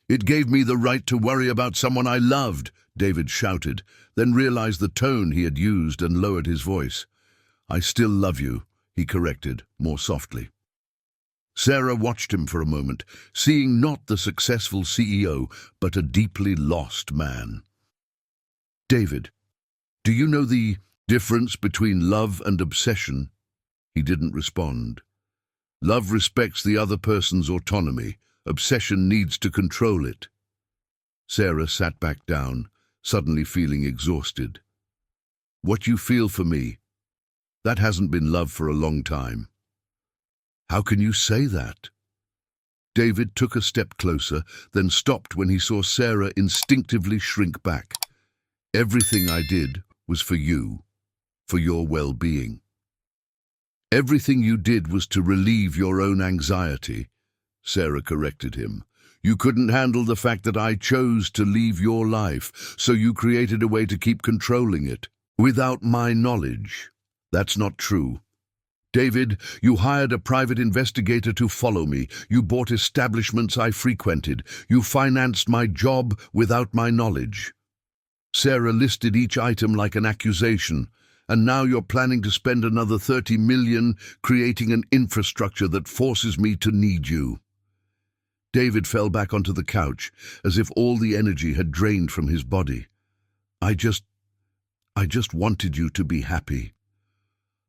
A: It gave me the right to worry about someone I loved, David shouted, then realized the tone he had used and lowered his voice. I still love you, he corrected, more softly. Sarah watched him for a moment, seeing not the successful CEO, but a deeply lost man. David, do you know the difference between love and obsession? He didn't respond. Love respects the other person's autonomy. Obsession needs to control it. Sarah sat back down, suddenly feeling exhausted. What you feel for me, that hasn't been love for a long time. How can you say that? David took a step closer, then stopped when he saw Sarah instinctively shrink back. Everything I did was for you, for your well-being. Everything you did was to relieve your own anxiety, Sarah corrected him. You couldn't handle the fact that I chose to leave your life, so you created a way to keep controlling it, without my knowledge. That's not true. David, you hired a private investigator to follow me. You bought establishments I frequented. You financed my job without my knowledge. Sarah listed each item like an accusation, and now you're planning to spend another $30 million creating an infrastructure that forces me to need you. David fell back onto the couch, as if all the energy had drained from his body. I just wanted you to be happy.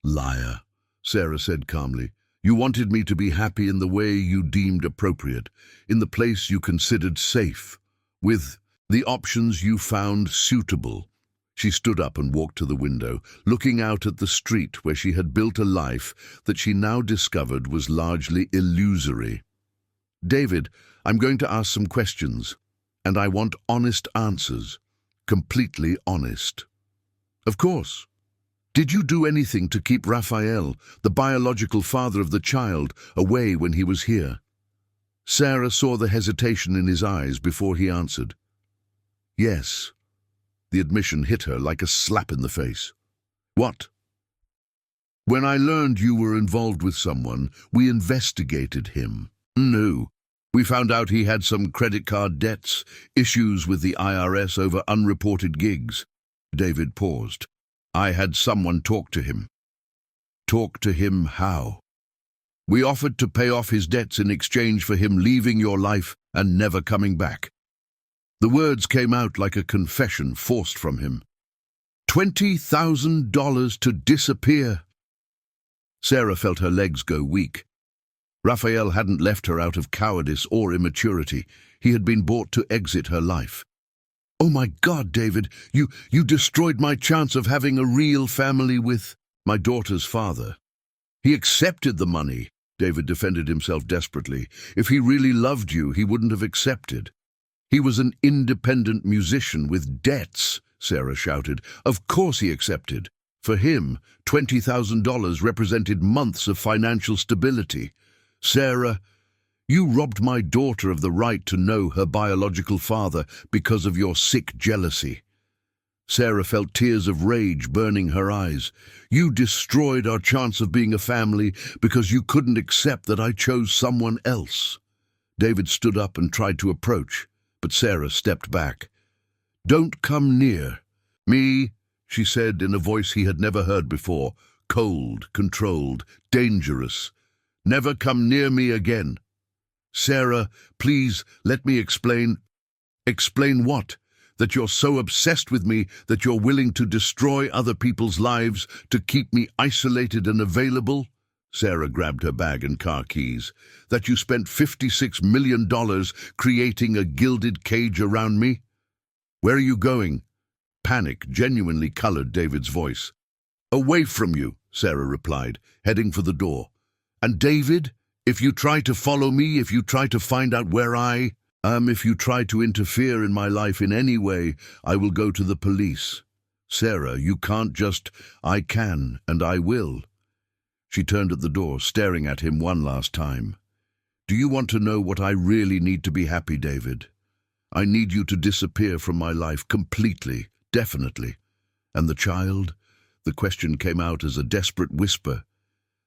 A: Liar, Sarah said calmly. You wanted me to be happy in the way you deemed appropriate, in the place you considered safe, with the options you found suitable. She stood up and walked to the window, looking out at the street where she had built a life that she now discovered was largely illusory. David, I'm going to ask some questions, and I want honest answers, completely honest. Of course. Did you do anything to keep Raphael, the biological father of the child, away when he was here? Sarah saw the hesitation in his eyes before he answered. Yes. The admission hit her like a slap in the face. What? When I learned you were involved with someone, we investigated him. No. We found out he had some credit card debts, issues with the IRS over unreported gigs. David paused. I had someone talk to him. Talk to him how? We offered to pay off his debts in exchange for him leaving your life and never coming back. The words came out like a confession forced from him. $20,000 to disappear. Sarah felt her legs go weak. Raphael hadn't left her out of cowardice or immaturity. He had been bought to exit her life. Oh my God, David, you destroyed my chance of having a real family with my daughter's father. He accepted the money, David defended himself desperately. If he really loved you, he wouldn't have accepted. He was an independent musician with debts, Sarah shouted. Of course he accepted. For him, $20,000 represented months of financial stability. Sarah, you robbed my daughter of the right to know her biological father because of your sick jealousy. Sarah felt tears of rage burning her eyes. You destroyed our chance of being a family because you couldn't accept that I chose someone else. David stood up and tried to approach, but Sarah stepped back. Don't come near me, she said in a voice he had never heard before, cold, controlled, dangerous. Never come near me again. Sarah, please let me explain. Explain what? That you're so obsessed with me that you're willing to destroy other people's lives to keep me isolated and available? Sarah grabbed her bag and car keys. That you spent $56 million creating a gilded cage around me? Where are you going? Panic genuinely colored David's voice. Away from you, Sarah replied, heading for the door. And David, if you try to follow me, if you try to find out where if you try to interfere in my life in any way, I will go to the police. Sarah, you can't just, I can and I will. She turned at the door, staring at him one last time. Do you want to know what I really need to be happy, David? I need you to disappear from my life completely, definitely. And the child? The question came out as a desperate whisper.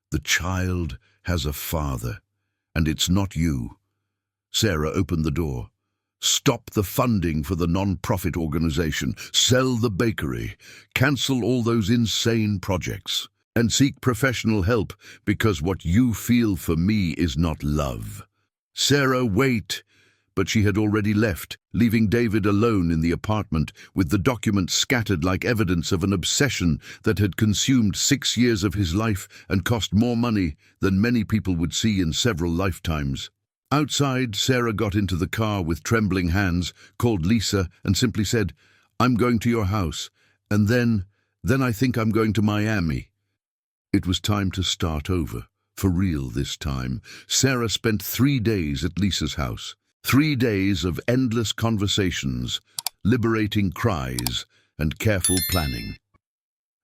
A: The child has a father, and it's not you. Sarah opened the door. Stop the funding for the non-profit organization, sell the bakery, cancel all those insane projects, and seek professional help, because what you feel for me is not love. Sarah, wait! But she had already left, leaving David alone in the apartment with the documents scattered like evidence of an obsession that had consumed 6 years of his life and cost more money than many people would see in several lifetimes. Outside, Sarah got into the car with trembling hands, called Lisa, and simply said, "I'm going to your house, and then I think I'm going to Miami." It was time to start over, for real this time. Sarah spent 3 days at Lisa's house. 3 days of endless conversations, liberating cries, and careful planning.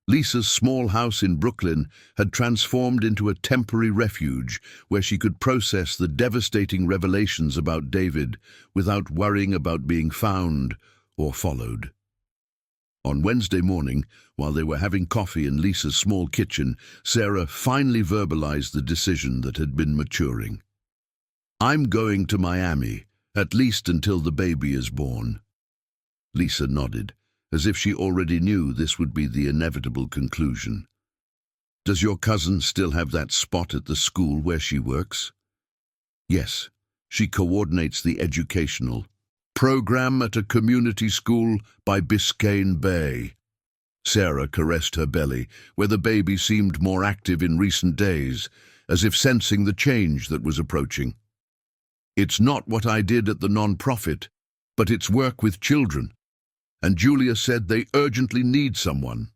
A: Lisa's small house in Brooklyn had transformed into a temporary refuge where she could process the devastating revelations about David without worrying about being found or followed. On Wednesday morning, while they were having coffee in Lisa's small kitchen, Sarah finally verbalized the decision that had been maturing. "I'm going to Miami, at least until the baby is born." Lisa nodded, as if she already knew this would be the inevitable conclusion. "Does your cousin still have that spot at the school where she works?" "Yes, she coordinates the educational program at a community school by Biscayne Bay." Sarah caressed her belly, where the baby seemed more active in recent days, as if sensing the change that was approaching. "It's not what I did at the non-profit, but it's work with children. And Julia said they urgently need someone.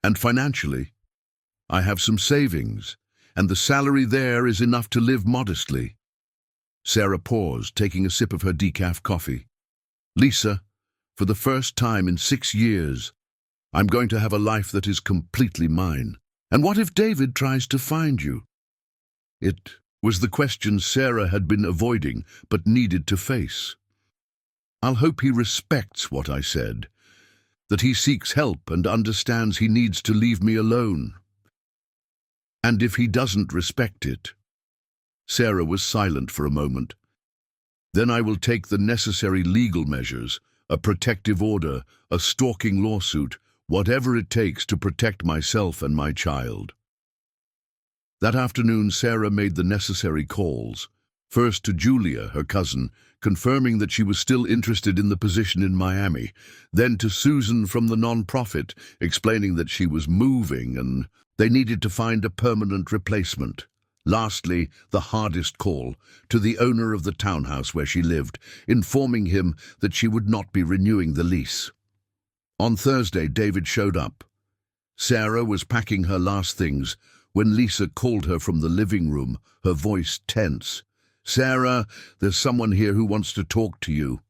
A: And financially, I have some savings, and the salary there is enough to live modestly." Sarah paused, taking a sip of her decaf coffee. "Lisa, for the first time in 6 years, I'm going to have a life that is completely mine. And what if David tries to find you?" It was the question Sarah had been avoiding but needed to face. "I'll hope he respects what I said, that he seeks help and understands he needs to leave me alone. And if he doesn't respect it..." Sarah was silent for a moment. "Then I will take the necessary legal measures, a protective order, a stalking lawsuit, whatever it takes to protect myself and my child." That afternoon, Sarah made the necessary calls. First to Julia, her cousin, confirming that she was still interested in the position in Miami. Then to Susan from the non-profit, explaining that she was moving and they needed to find a permanent replacement. Lastly, the hardest call, to the owner of the townhouse where she lived, informing him that she would not be renewing the lease. On Thursday, David showed up. Sarah was packing her last things when Lisa called her from the living room, her voice tense. "Sarah, there's someone here who wants to talk to you."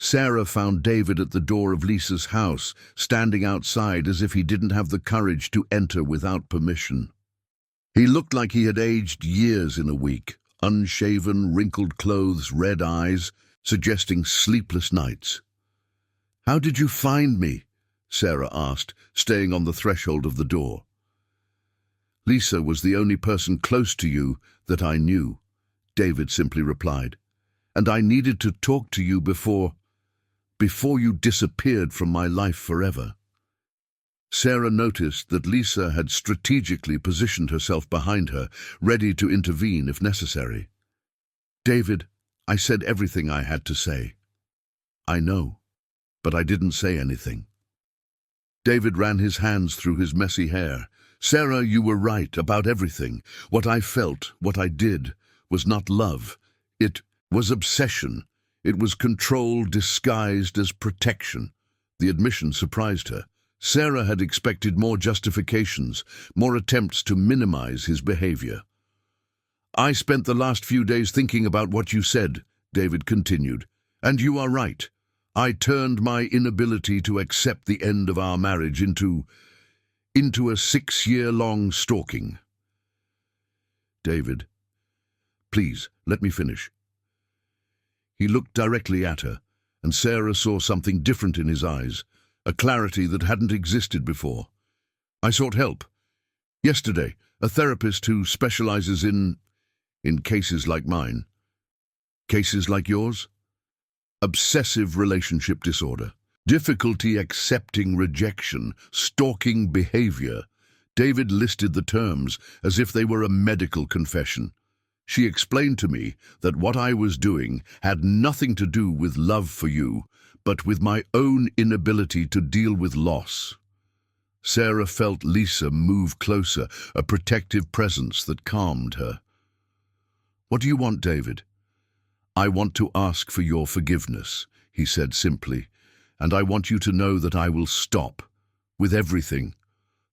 A: Sarah found David at the door of Lisa's house, standing outside as if he didn't have the courage to enter without permission. He looked like he had aged years in a week, unshaven, wrinkled clothes, red eyes, suggesting sleepless nights. "How did you find me?" Sarah asked, staying on the threshold of the door. "Lisa was the only person close to you that I knew," David simply replied. "And I needed to talk to you before you disappeared from my life forever." Sarah noticed that Lisa had strategically positioned herself behind her, ready to intervene if necessary. "David, I said everything I had to say." "I know, but I didn't say anything." David ran his hands through his messy hair. "Sarah, you were right about everything. What I felt, what I did, was not love. It was obsession. It was control disguised as protection." The admission surprised her. Sarah had expected more justifications, more attempts to minimize his behavior. "I spent the last few days thinking about what you said," David continued, "and you are right. I turned my inability to accept the end of our marriage into a 6-year-long stalking." "David, please, let me finish." He looked directly at her, and Sarah saw something different in his eyes, a clarity that hadn't existed before. I sought help. Yesterday, a therapist who specializes in cases like mine. Cases like yours? Obsessive relationship disorder. Difficulty accepting rejection, stalking behavior. David listed the terms as if they were a medical confession. She explained to me that what I was doing had nothing to do with love for you, but with my own inability to deal with loss. Sarah felt Lisa move closer, a protective presence that calmed her. "What do you want, David?" "I want to ask for your forgiveness," he said simply, "and I want you to know that I will stop with everything.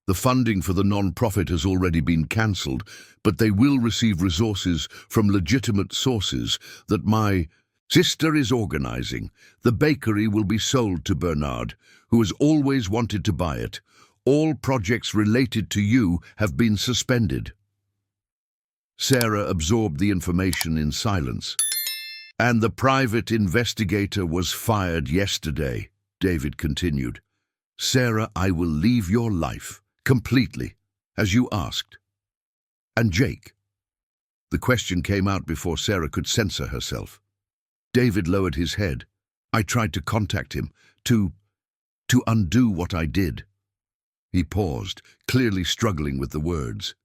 A: The funding for the non-profit has already been cancelled, but they will receive resources from legitimate sources that my sister is organizing. The bakery will be sold to Bernard, who has always wanted to buy it. All projects related to you have been suspended." Sarah absorbed the information in silence. "And the private investigator was fired yesterday," David continued. "Sarah, I will leave your life. Completely, as you asked. And Jake?" The question came out before Sarah could censor herself. David lowered his head. "I tried to contact him, to undo what I did." He paused, clearly struggling with the words.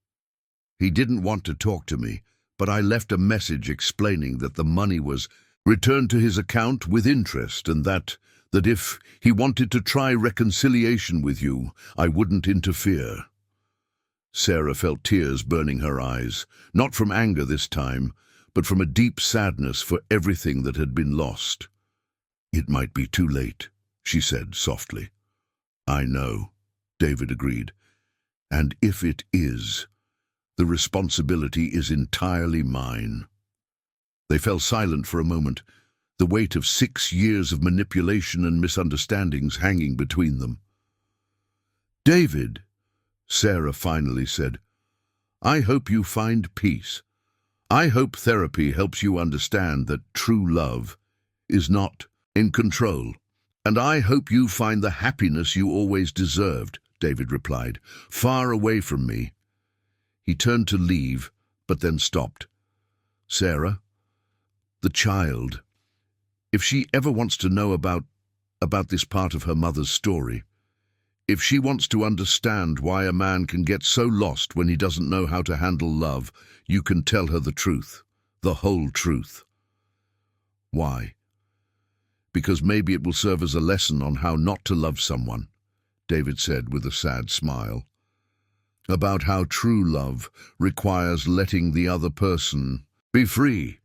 A: "He didn't want to talk to me, but I left a message explaining that the money was returned to his account with interest and that if he wanted to try reconciliation with you, I wouldn't interfere." Sarah felt tears burning her eyes, not from anger this time, but from a deep sadness for everything that had been lost. "It might be too late," she said softly. "I know," David agreed. "And if it is, the responsibility is entirely mine." They fell silent for a moment, the weight of 6 years of manipulation and misunderstandings hanging between them. "David," Sarah finally said, "I hope you find peace. I hope therapy helps you understand that true love is not in control. And I hope you find the happiness you always deserved," David replied, "far away from me." He turned to leave, but then stopped. "Sarah, the child, if she ever wants to know about this part of her mother's story, if she wants to understand why a man can get so lost when he doesn't know how to handle love, you can tell her the truth, the whole truth." "Why?" "Because maybe it will serve as a lesson on how not to love someone," David said with a sad smile. "About how true love requires letting the other person be free."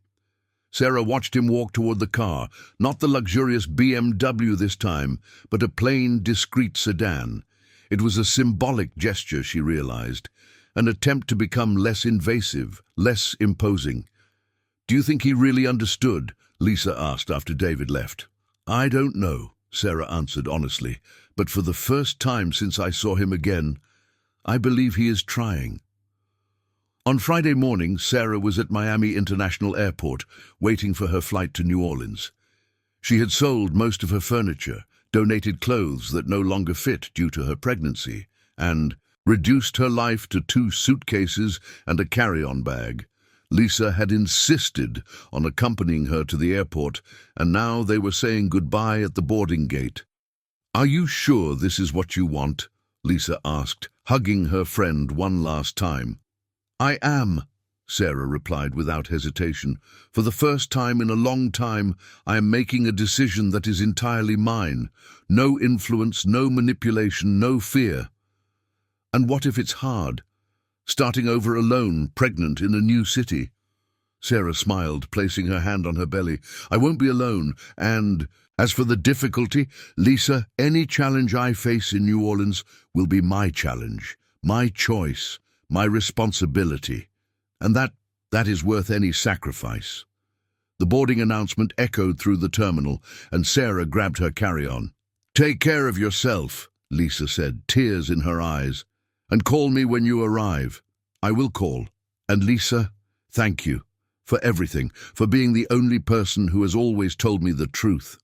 A: Sarah watched him walk toward the car, not the luxurious BMW this time, but a plain, discreet sedan. It was a symbolic gesture, she realized, an attempt to become less invasive, less imposing. "Do you think he really understood?" Lisa asked after David left. "I don't know," Sarah answered honestly, "but for the first time since I saw him again, I believe he is trying." On Friday morning, Sarah was at Miami International Airport, waiting for her flight to New Orleans. She had sold most of her furniture, donated clothes that no longer fit due to her pregnancy, and reduced her life to 2 suitcases and a carry-on bag. Lisa had insisted on accompanying her to the airport, and now they were saying goodbye at the boarding gate. "Are you sure this is what you want?" Lisa asked, hugging her friend one last time. "I am," Sarah replied without hesitation. "For the first time in a long time, I am making a decision that is entirely mine. No influence, no manipulation, no fear." "And what if it's hard? Starting over alone, pregnant in a new city?" Sarah smiled, placing her hand on her belly. "I won't be alone, and as for the difficulty, Lisa, any challenge I face in New Orleans will be my challenge, my choice, my responsibility, and that is worth any sacrifice." The boarding announcement echoed through the terminal, and Sarah grabbed her carry-on. "Take care of yourself," Lisa said, tears in her eyes, "and call me when you arrive." "I will call. And Lisa, thank you for everything, for being the only person who has always told me the truth."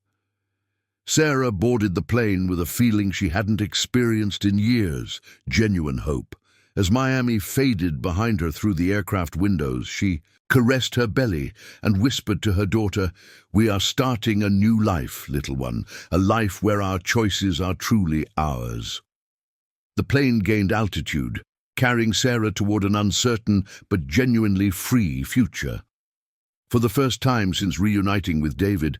A: Sarah boarded the plane with a feeling she hadn't experienced in years, genuine hope. As Miami faded behind her through the aircraft windows, she caressed her belly and whispered to her daughter, "We are starting a new life, little one, a life where our choices are truly ours." The plane gained altitude, carrying Sarah toward an uncertain but genuinely free future. For the first time since reuniting with David,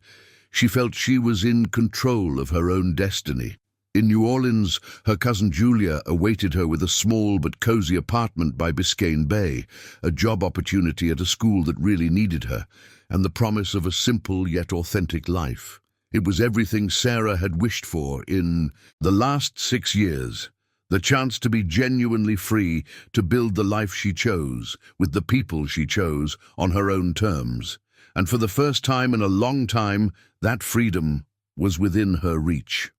A: she felt she was in control of her own destiny. In New Orleans, her cousin Julia awaited her with a small but cozy apartment by Biscayne Bay, a job opportunity at a school that really needed her, and the promise of a simple yet authentic life. It was everything Sarah had wished for in the last 6 years. The chance to be genuinely free, to build the life she chose, with the people she chose, on her own terms. And for the first time in a long time, that freedom was within her reach.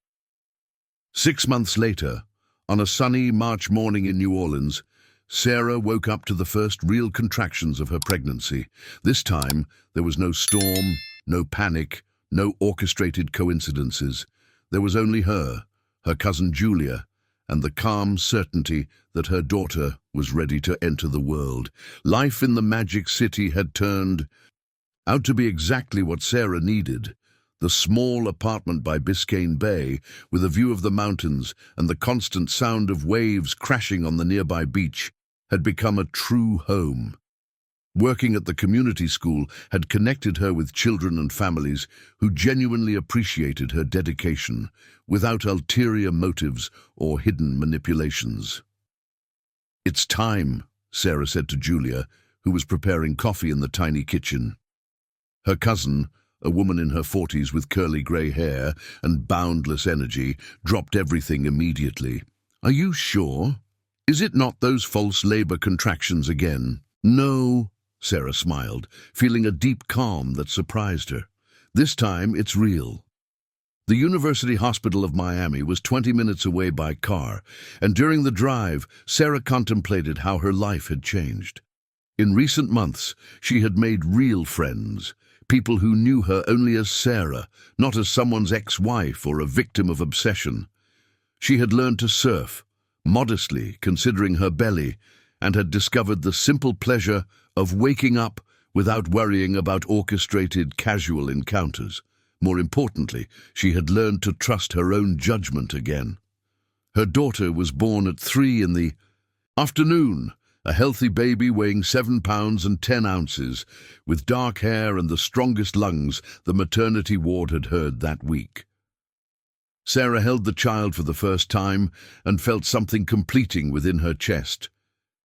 A: 6 months later, on a sunny March morning in New Orleans, Sarah woke up to the first real contractions of her pregnancy. This time, there was no storm, no panic, no orchestrated coincidences. There was only her cousin Julia, and the calm certainty that her daughter was ready to enter the world. Life in the Magic City had turned out to be exactly what Sarah needed. The small apartment by Biscayne Bay, with a view of the mountains and the constant sound of waves crashing on the nearby beach, had become a true home. Working at the community school had connected her with children and families who genuinely appreciated her dedication, without ulterior motives or hidden manipulations. "It's time," Sarah said to Julia, who was preparing coffee in the tiny kitchen. Her cousin, a woman in her 40s with curly grey hair and boundless energy, dropped everything immediately. "Are you sure? Is it not those false labor contractions again?" "No," Sarah smiled, feeling a deep calm that surprised her. "This time it's real." The University Hospital of Miami was 20 minutes away by car, and during the drive, Sarah contemplated how her life had changed. In recent months, she had made real friends, people who knew her only as Sarah, not as someone's ex-wife or a victim of obsession. She had learned to surf, modestly considering her belly, and had discovered the simple pleasure of waking up without worrying about orchestrated casual encounters. More importantly, she had learned to trust her own judgment again. Her daughter was born at 3 in the afternoon, a healthy baby weighing 7 pounds and 10 ounces, with dark hair and the strongest lungs the maternity ward had heard that week. Sarah held the child for the first time and felt something completing within her chest.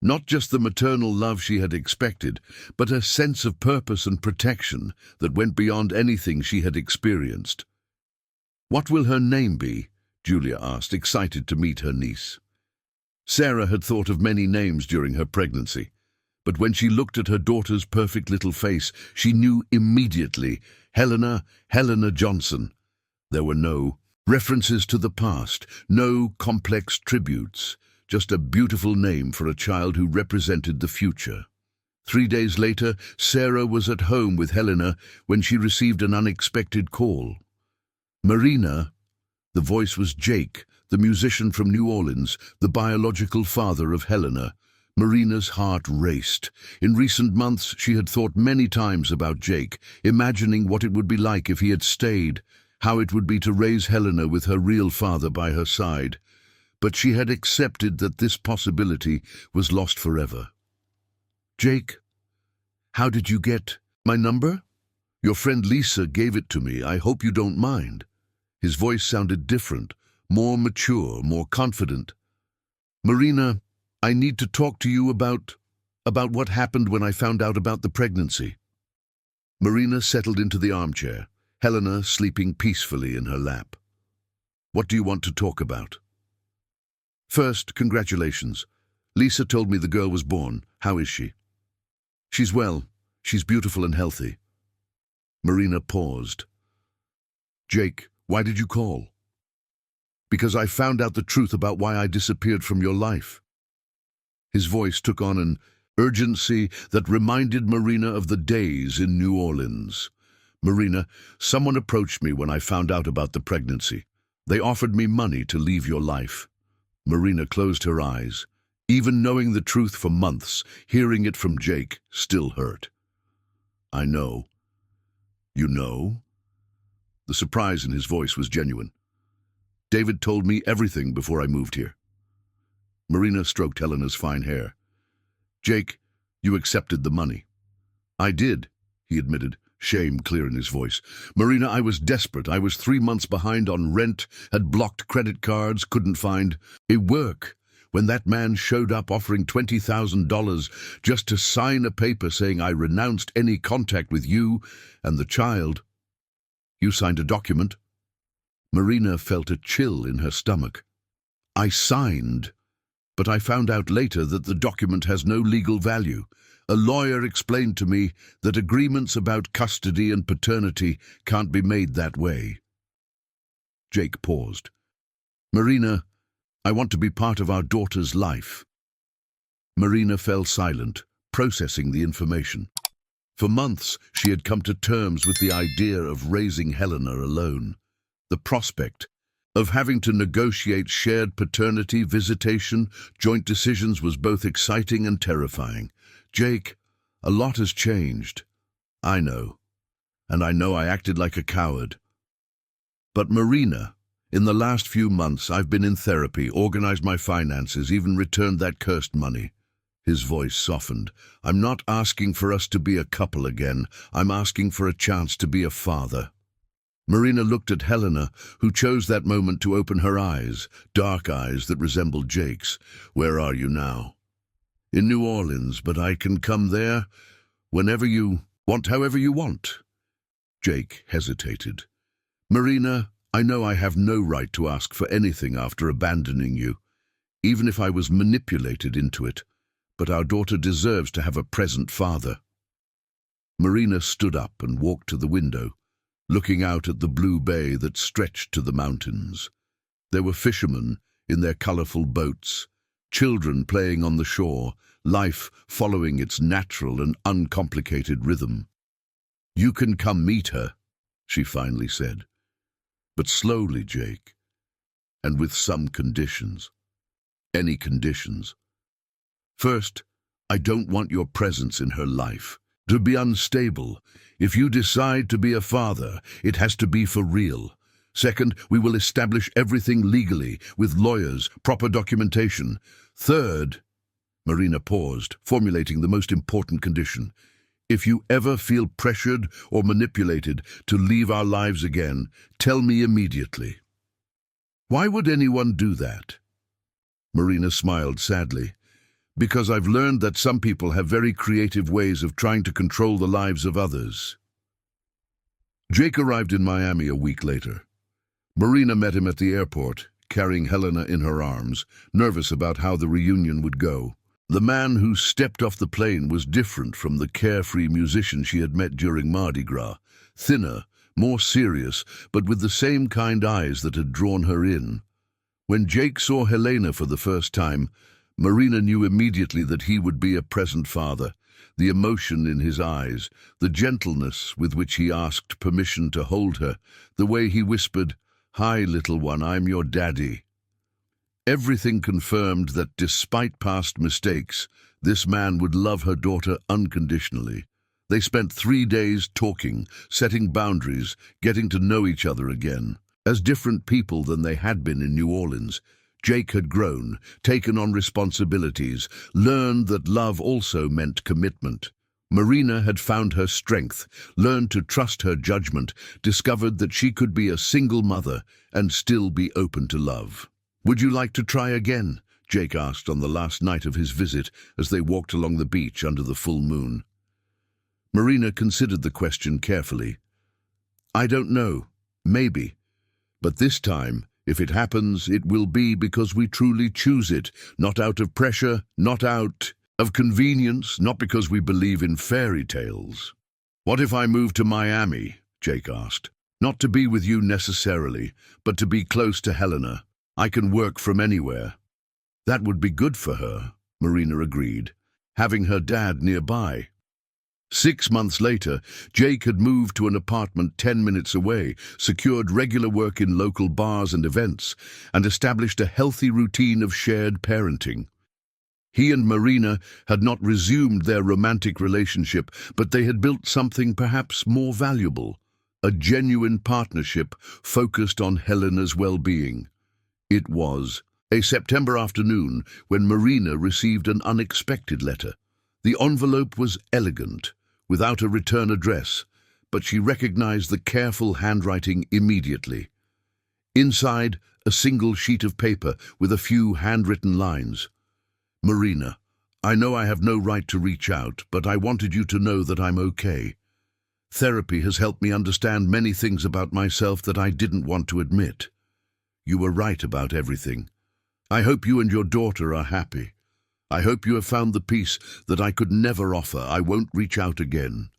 A: Not just the maternal love she had expected, but a sense of purpose and protection that went beyond anything she had experienced. "What will her name be?" Julia asked, excited to meet her niece. Sarah had thought of many names during her pregnancy, but when she looked at her daughter's perfect little face, she knew immediately, Helena Johnson. There were no references to the past, no complex tributes, just a beautiful name for a child who represented the future. 3 days later, Sarah was at home with Helena when she received an unexpected call. Marina, the voice was Jake, the musician from New Orleans, the biological father of Helena. Marina's heart raced. In recent months, she had thought many times about Jake, imagining what it would be like if he had stayed, how it would be to raise Helena with her real father by her side. But she had accepted that this possibility was lost forever. "Jake, how did you get my number?" "Your friend Lisa gave it to me. I hope you don't mind." His voice sounded different, more mature, more confident. "Marina, I need to talk to you about what happened when I found out about the pregnancy." Marina settled into the armchair, Helena sleeping peacefully in her lap. "What do you want to talk about?" "First, congratulations. Lisa told me the girl was born. How is she?" "She's well. She's beautiful and healthy." Marina paused. "Jake, why did you call?" "Because I found out the truth about why I disappeared from your life." His voice took on an urgency that reminded Marina of the days in New Orleans. "Marina, someone approached me when I found out about the pregnancy. They offered me money to leave your life." Marina closed her eyes. Even knowing the truth for months, hearing it from Jake still hurt. "I know." "You know?" The surprise in his voice was genuine. "David told me everything before I moved here." Marina stroked Helena's fine hair. "Jake, you accepted the money." "I did," he admitted, shame clear in his voice. "Marina, I was desperate. I was 3 months behind on rent, had blocked credit cards, couldn't find a work. When that man showed up offering $20,000 just to sign a paper saying I renounced any contact with you and the child." "You signed a document?" Marina felt a chill in her stomach. "I signed, but I found out later that the document has no legal value. A lawyer explained to me that agreements about custody and paternity can't be made that way." Jake paused. "Marina, I want to be part of our daughter's life." Marina fell silent, processing the information. For months, she had come to terms with the idea of raising Helena alone. The prospect of having to negotiate shared paternity, visitation, joint decisions was both exciting and terrifying. "Jake, a lot has changed. I know. And I know I acted like a coward. But Marina, in the last few months I've been in therapy, organized my finances, even returned that cursed money." His voice softened. "I'm not asking for us to be a couple again. I'm asking for a chance to be a father." Marina looked at Helena, who chose that moment to open her eyes, dark eyes that resembled Jake's. "Where are you now?" "In New Orleans, but I can come there whenever you want, however you want." Jake hesitated. "Marina, I know I have no right to ask for anything after abandoning you, even if I was manipulated into it, but our daughter deserves to have a present father." Marina stood up and walked to the window, looking out at the blue bay that stretched to the mountains. There were fishermen in their colorful boats, children playing on the shore, life following its natural and uncomplicated rhythm. "You can come meet her," she finally said. "But slowly, Jake, and with some conditions." "Any conditions?" "First, I don't want your presence in her life. To be unstable. If you decide to be a father, it has to be for real. Second, we will establish everything legally, with lawyers, proper documentation. Third," Marina paused, formulating the most important condition, "if you ever feel pressured or manipulated to leave our lives again, tell me immediately." "Why would anyone do that?" Marina smiled sadly. "Because I've learned that some people have very creative ways of trying to control the lives of others." Jake arrived in Miami a week later. Marina met him at the airport, carrying Helena in her arms, nervous about how the reunion would go. The man who stepped off the plane was different from the carefree musician she had met during Mardi Gras. Thinner, more serious, but with the same kind eyes that had drawn her in. When Jake saw Helena for the first time, Marina knew immediately that he would be a present father. The emotion in his eyes, the gentleness with which he asked permission to hold her, the way he whispered, "Hi, little one, I'm your daddy." Everything confirmed that despite past mistakes, this man would love her daughter unconditionally. They spent 3 days talking, setting boundaries, getting to know each other again. As different people than they had been in New Orleans, Jake had grown, taken on responsibilities, learned that love also meant commitment. Marina had found her strength, learned to trust her judgment, discovered that she could be a single mother and still be open to love. "Would you like to try again?" Jake asked on the last night of his visit as they walked along the beach under the full moon. Marina considered the question carefully. "I don't know. Maybe. But this time, if it happens, it will be because we truly choose it, not out of pressure, not out of convenience, not because we believe in fairy tales." "What if I move to Miami?" Jake asked. "Not to be with you necessarily, but to be close to Helena. I can work from anywhere." "That would be good for her," Marina agreed. having her dad nearby. 6 months later, Jake had moved to an apartment 10 minutes away, secured regular work in local bars and events, and established a healthy routine of shared parenting. He and Marina had not resumed their romantic relationship, but they had built something perhaps more valuable, a genuine partnership focused on Helena's well-being. It was a September afternoon when Marina received an unexpected letter. The envelope was elegant, without a return address, but she recognized the careful handwriting immediately. Inside, a single sheet of paper with a few handwritten lines. Marina, I know I have no right to reach out, but I wanted you to know that I'm okay. Therapy has helped me understand many things about myself that I didn't want to admit. You were right about everything. I hope you and your daughter are happy. I hope you have found the peace that I could never offer. I won't reach out again.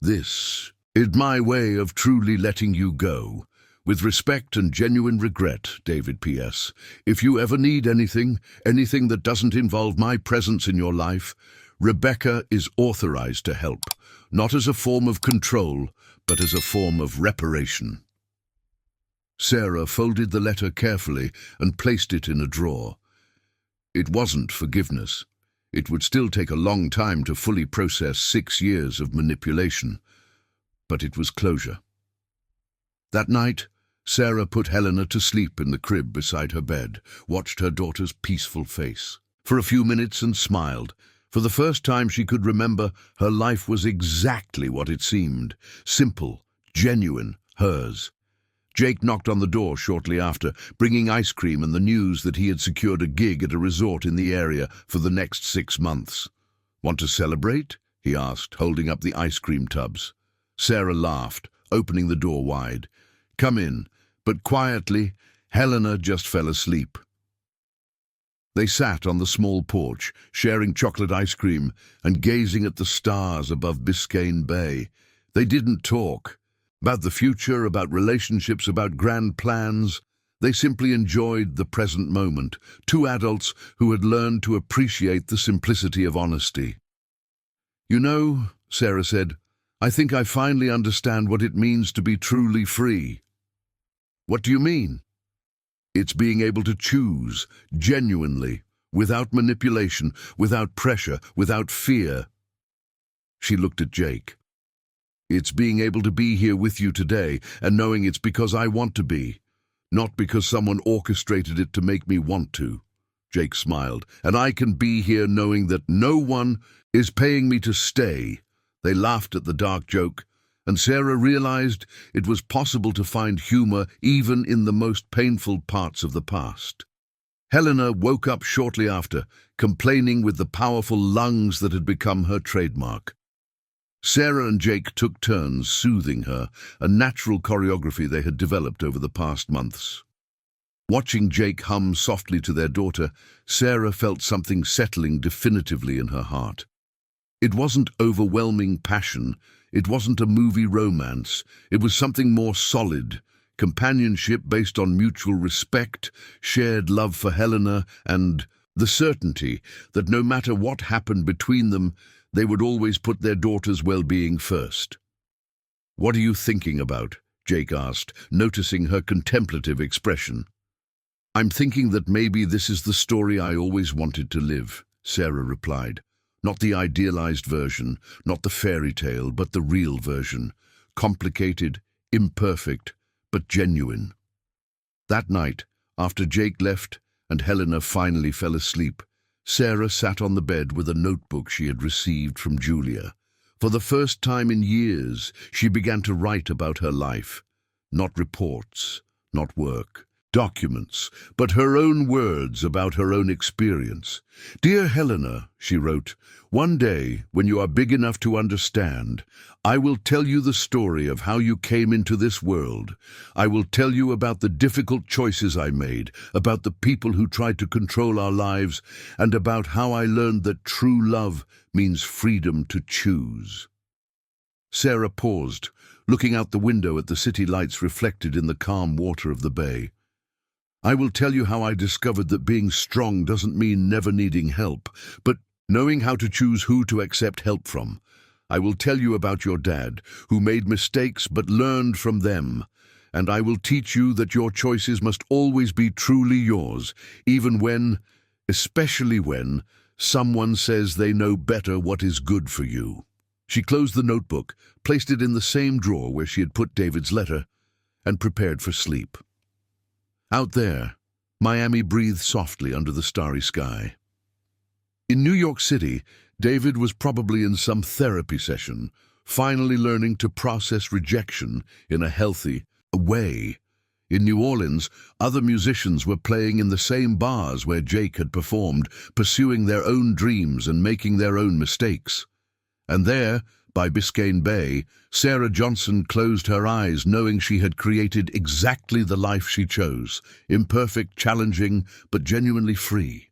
A: This is my way of truly letting you go. With respect and genuine regret, David P.S. If you ever need anything that doesn't involve my presence in your life, Rebecca is authorized to help, not as a form of control, but as a form of reparation. Sarah folded the letter carefully and placed it in a drawer. It wasn't forgiveness. It would still take a long time to fully process 6 years of manipulation, but it was closure. That night, Sarah put Helena to sleep in the crib beside her bed, watched her daughter's peaceful face for a few minutes and smiled. For the first time she could remember, her life was exactly what it seemed, simple, genuine, hers. Jake knocked on the door shortly after, bringing ice cream and the news that he had secured a gig at a resort in the area for the next 6 months. Want to celebrate? He asked, holding up the ice cream tubs. Sarah laughed, opening the door wide. Come in, but quietly. Helena just fell asleep. They sat on the small porch, sharing chocolate ice cream and gazing at the stars above Biscayne Bay. They didn't talk about the future, about relationships, about grand plans. They simply enjoyed the present moment, two adults who had learned to appreciate the simplicity of honesty. You know, Sarah said, I think I finally understand what it means to be truly free. What do you mean? It's being able to choose, genuinely, without manipulation, without pressure, without fear. She looked at Jake. It's being able to be here with you today and knowing it's because I want to be, not because someone orchestrated it to make me want to. Jake smiled. And I can be here knowing that no one is paying me to stay. They laughed at the dark joke, and Sarah realized it was possible to find humor even in the most painful parts of the past. Helena woke up shortly after, complaining with the powerful lungs that had become her trademark. Sarah and Jake took turns soothing her, a natural choreography they had developed over the past months. Watching Jake hum softly to their daughter, Sarah felt something settling definitively in her heart. It wasn't overwhelming passion, it wasn't a movie romance, it was something more solid, companionship based on mutual respect, shared love for Helena, and the certainty that no matter what happened between them, they would always put their daughter's well-being first. What are you thinking about? Jake asked, noticing her contemplative expression. I'm thinking that maybe this is the story I always wanted to live, Sarah replied. Not the idealized version, not the fairy tale, but the real version. Complicated, imperfect, but genuine. That night, after Jake left and Helena finally fell asleep, Sarah sat on the bed with a notebook she had received from Julia. For the first time in years, she began to write about her life. Not reports, not work, documents, but her own words about her own experience. Dear Helena, she wrote, one day, when you are big enough to understand, I will tell you the story of how you came into this world. I will tell you about the difficult choices I made, about the people who tried to control our lives, and about how I learned that true love means freedom to choose. Sarah paused, looking out the window at the city lights reflected in the calm water of the bay. I will tell you how I discovered that being strong doesn't mean never needing help, but knowing how to choose who to accept help from. I will tell you about your dad, who made mistakes but learned from them. And I will teach you that your choices must always be truly yours, even when, especially when, someone says they know better what is good for you. She closed the notebook, placed it in the same drawer where she had put David's letter, and prepared for sleep. Out there, Miami breathed softly under the starry sky. In New York City, David was probably in some therapy session, finally learning to process rejection in a healthy way. In New Orleans, other musicians were playing in the same bars where Jake had performed, pursuing their own dreams and making their own mistakes. And there, by Biscayne Bay, Sarah Johnson closed her eyes, knowing she had created exactly the life she chose, imperfect, challenging, but genuinely free.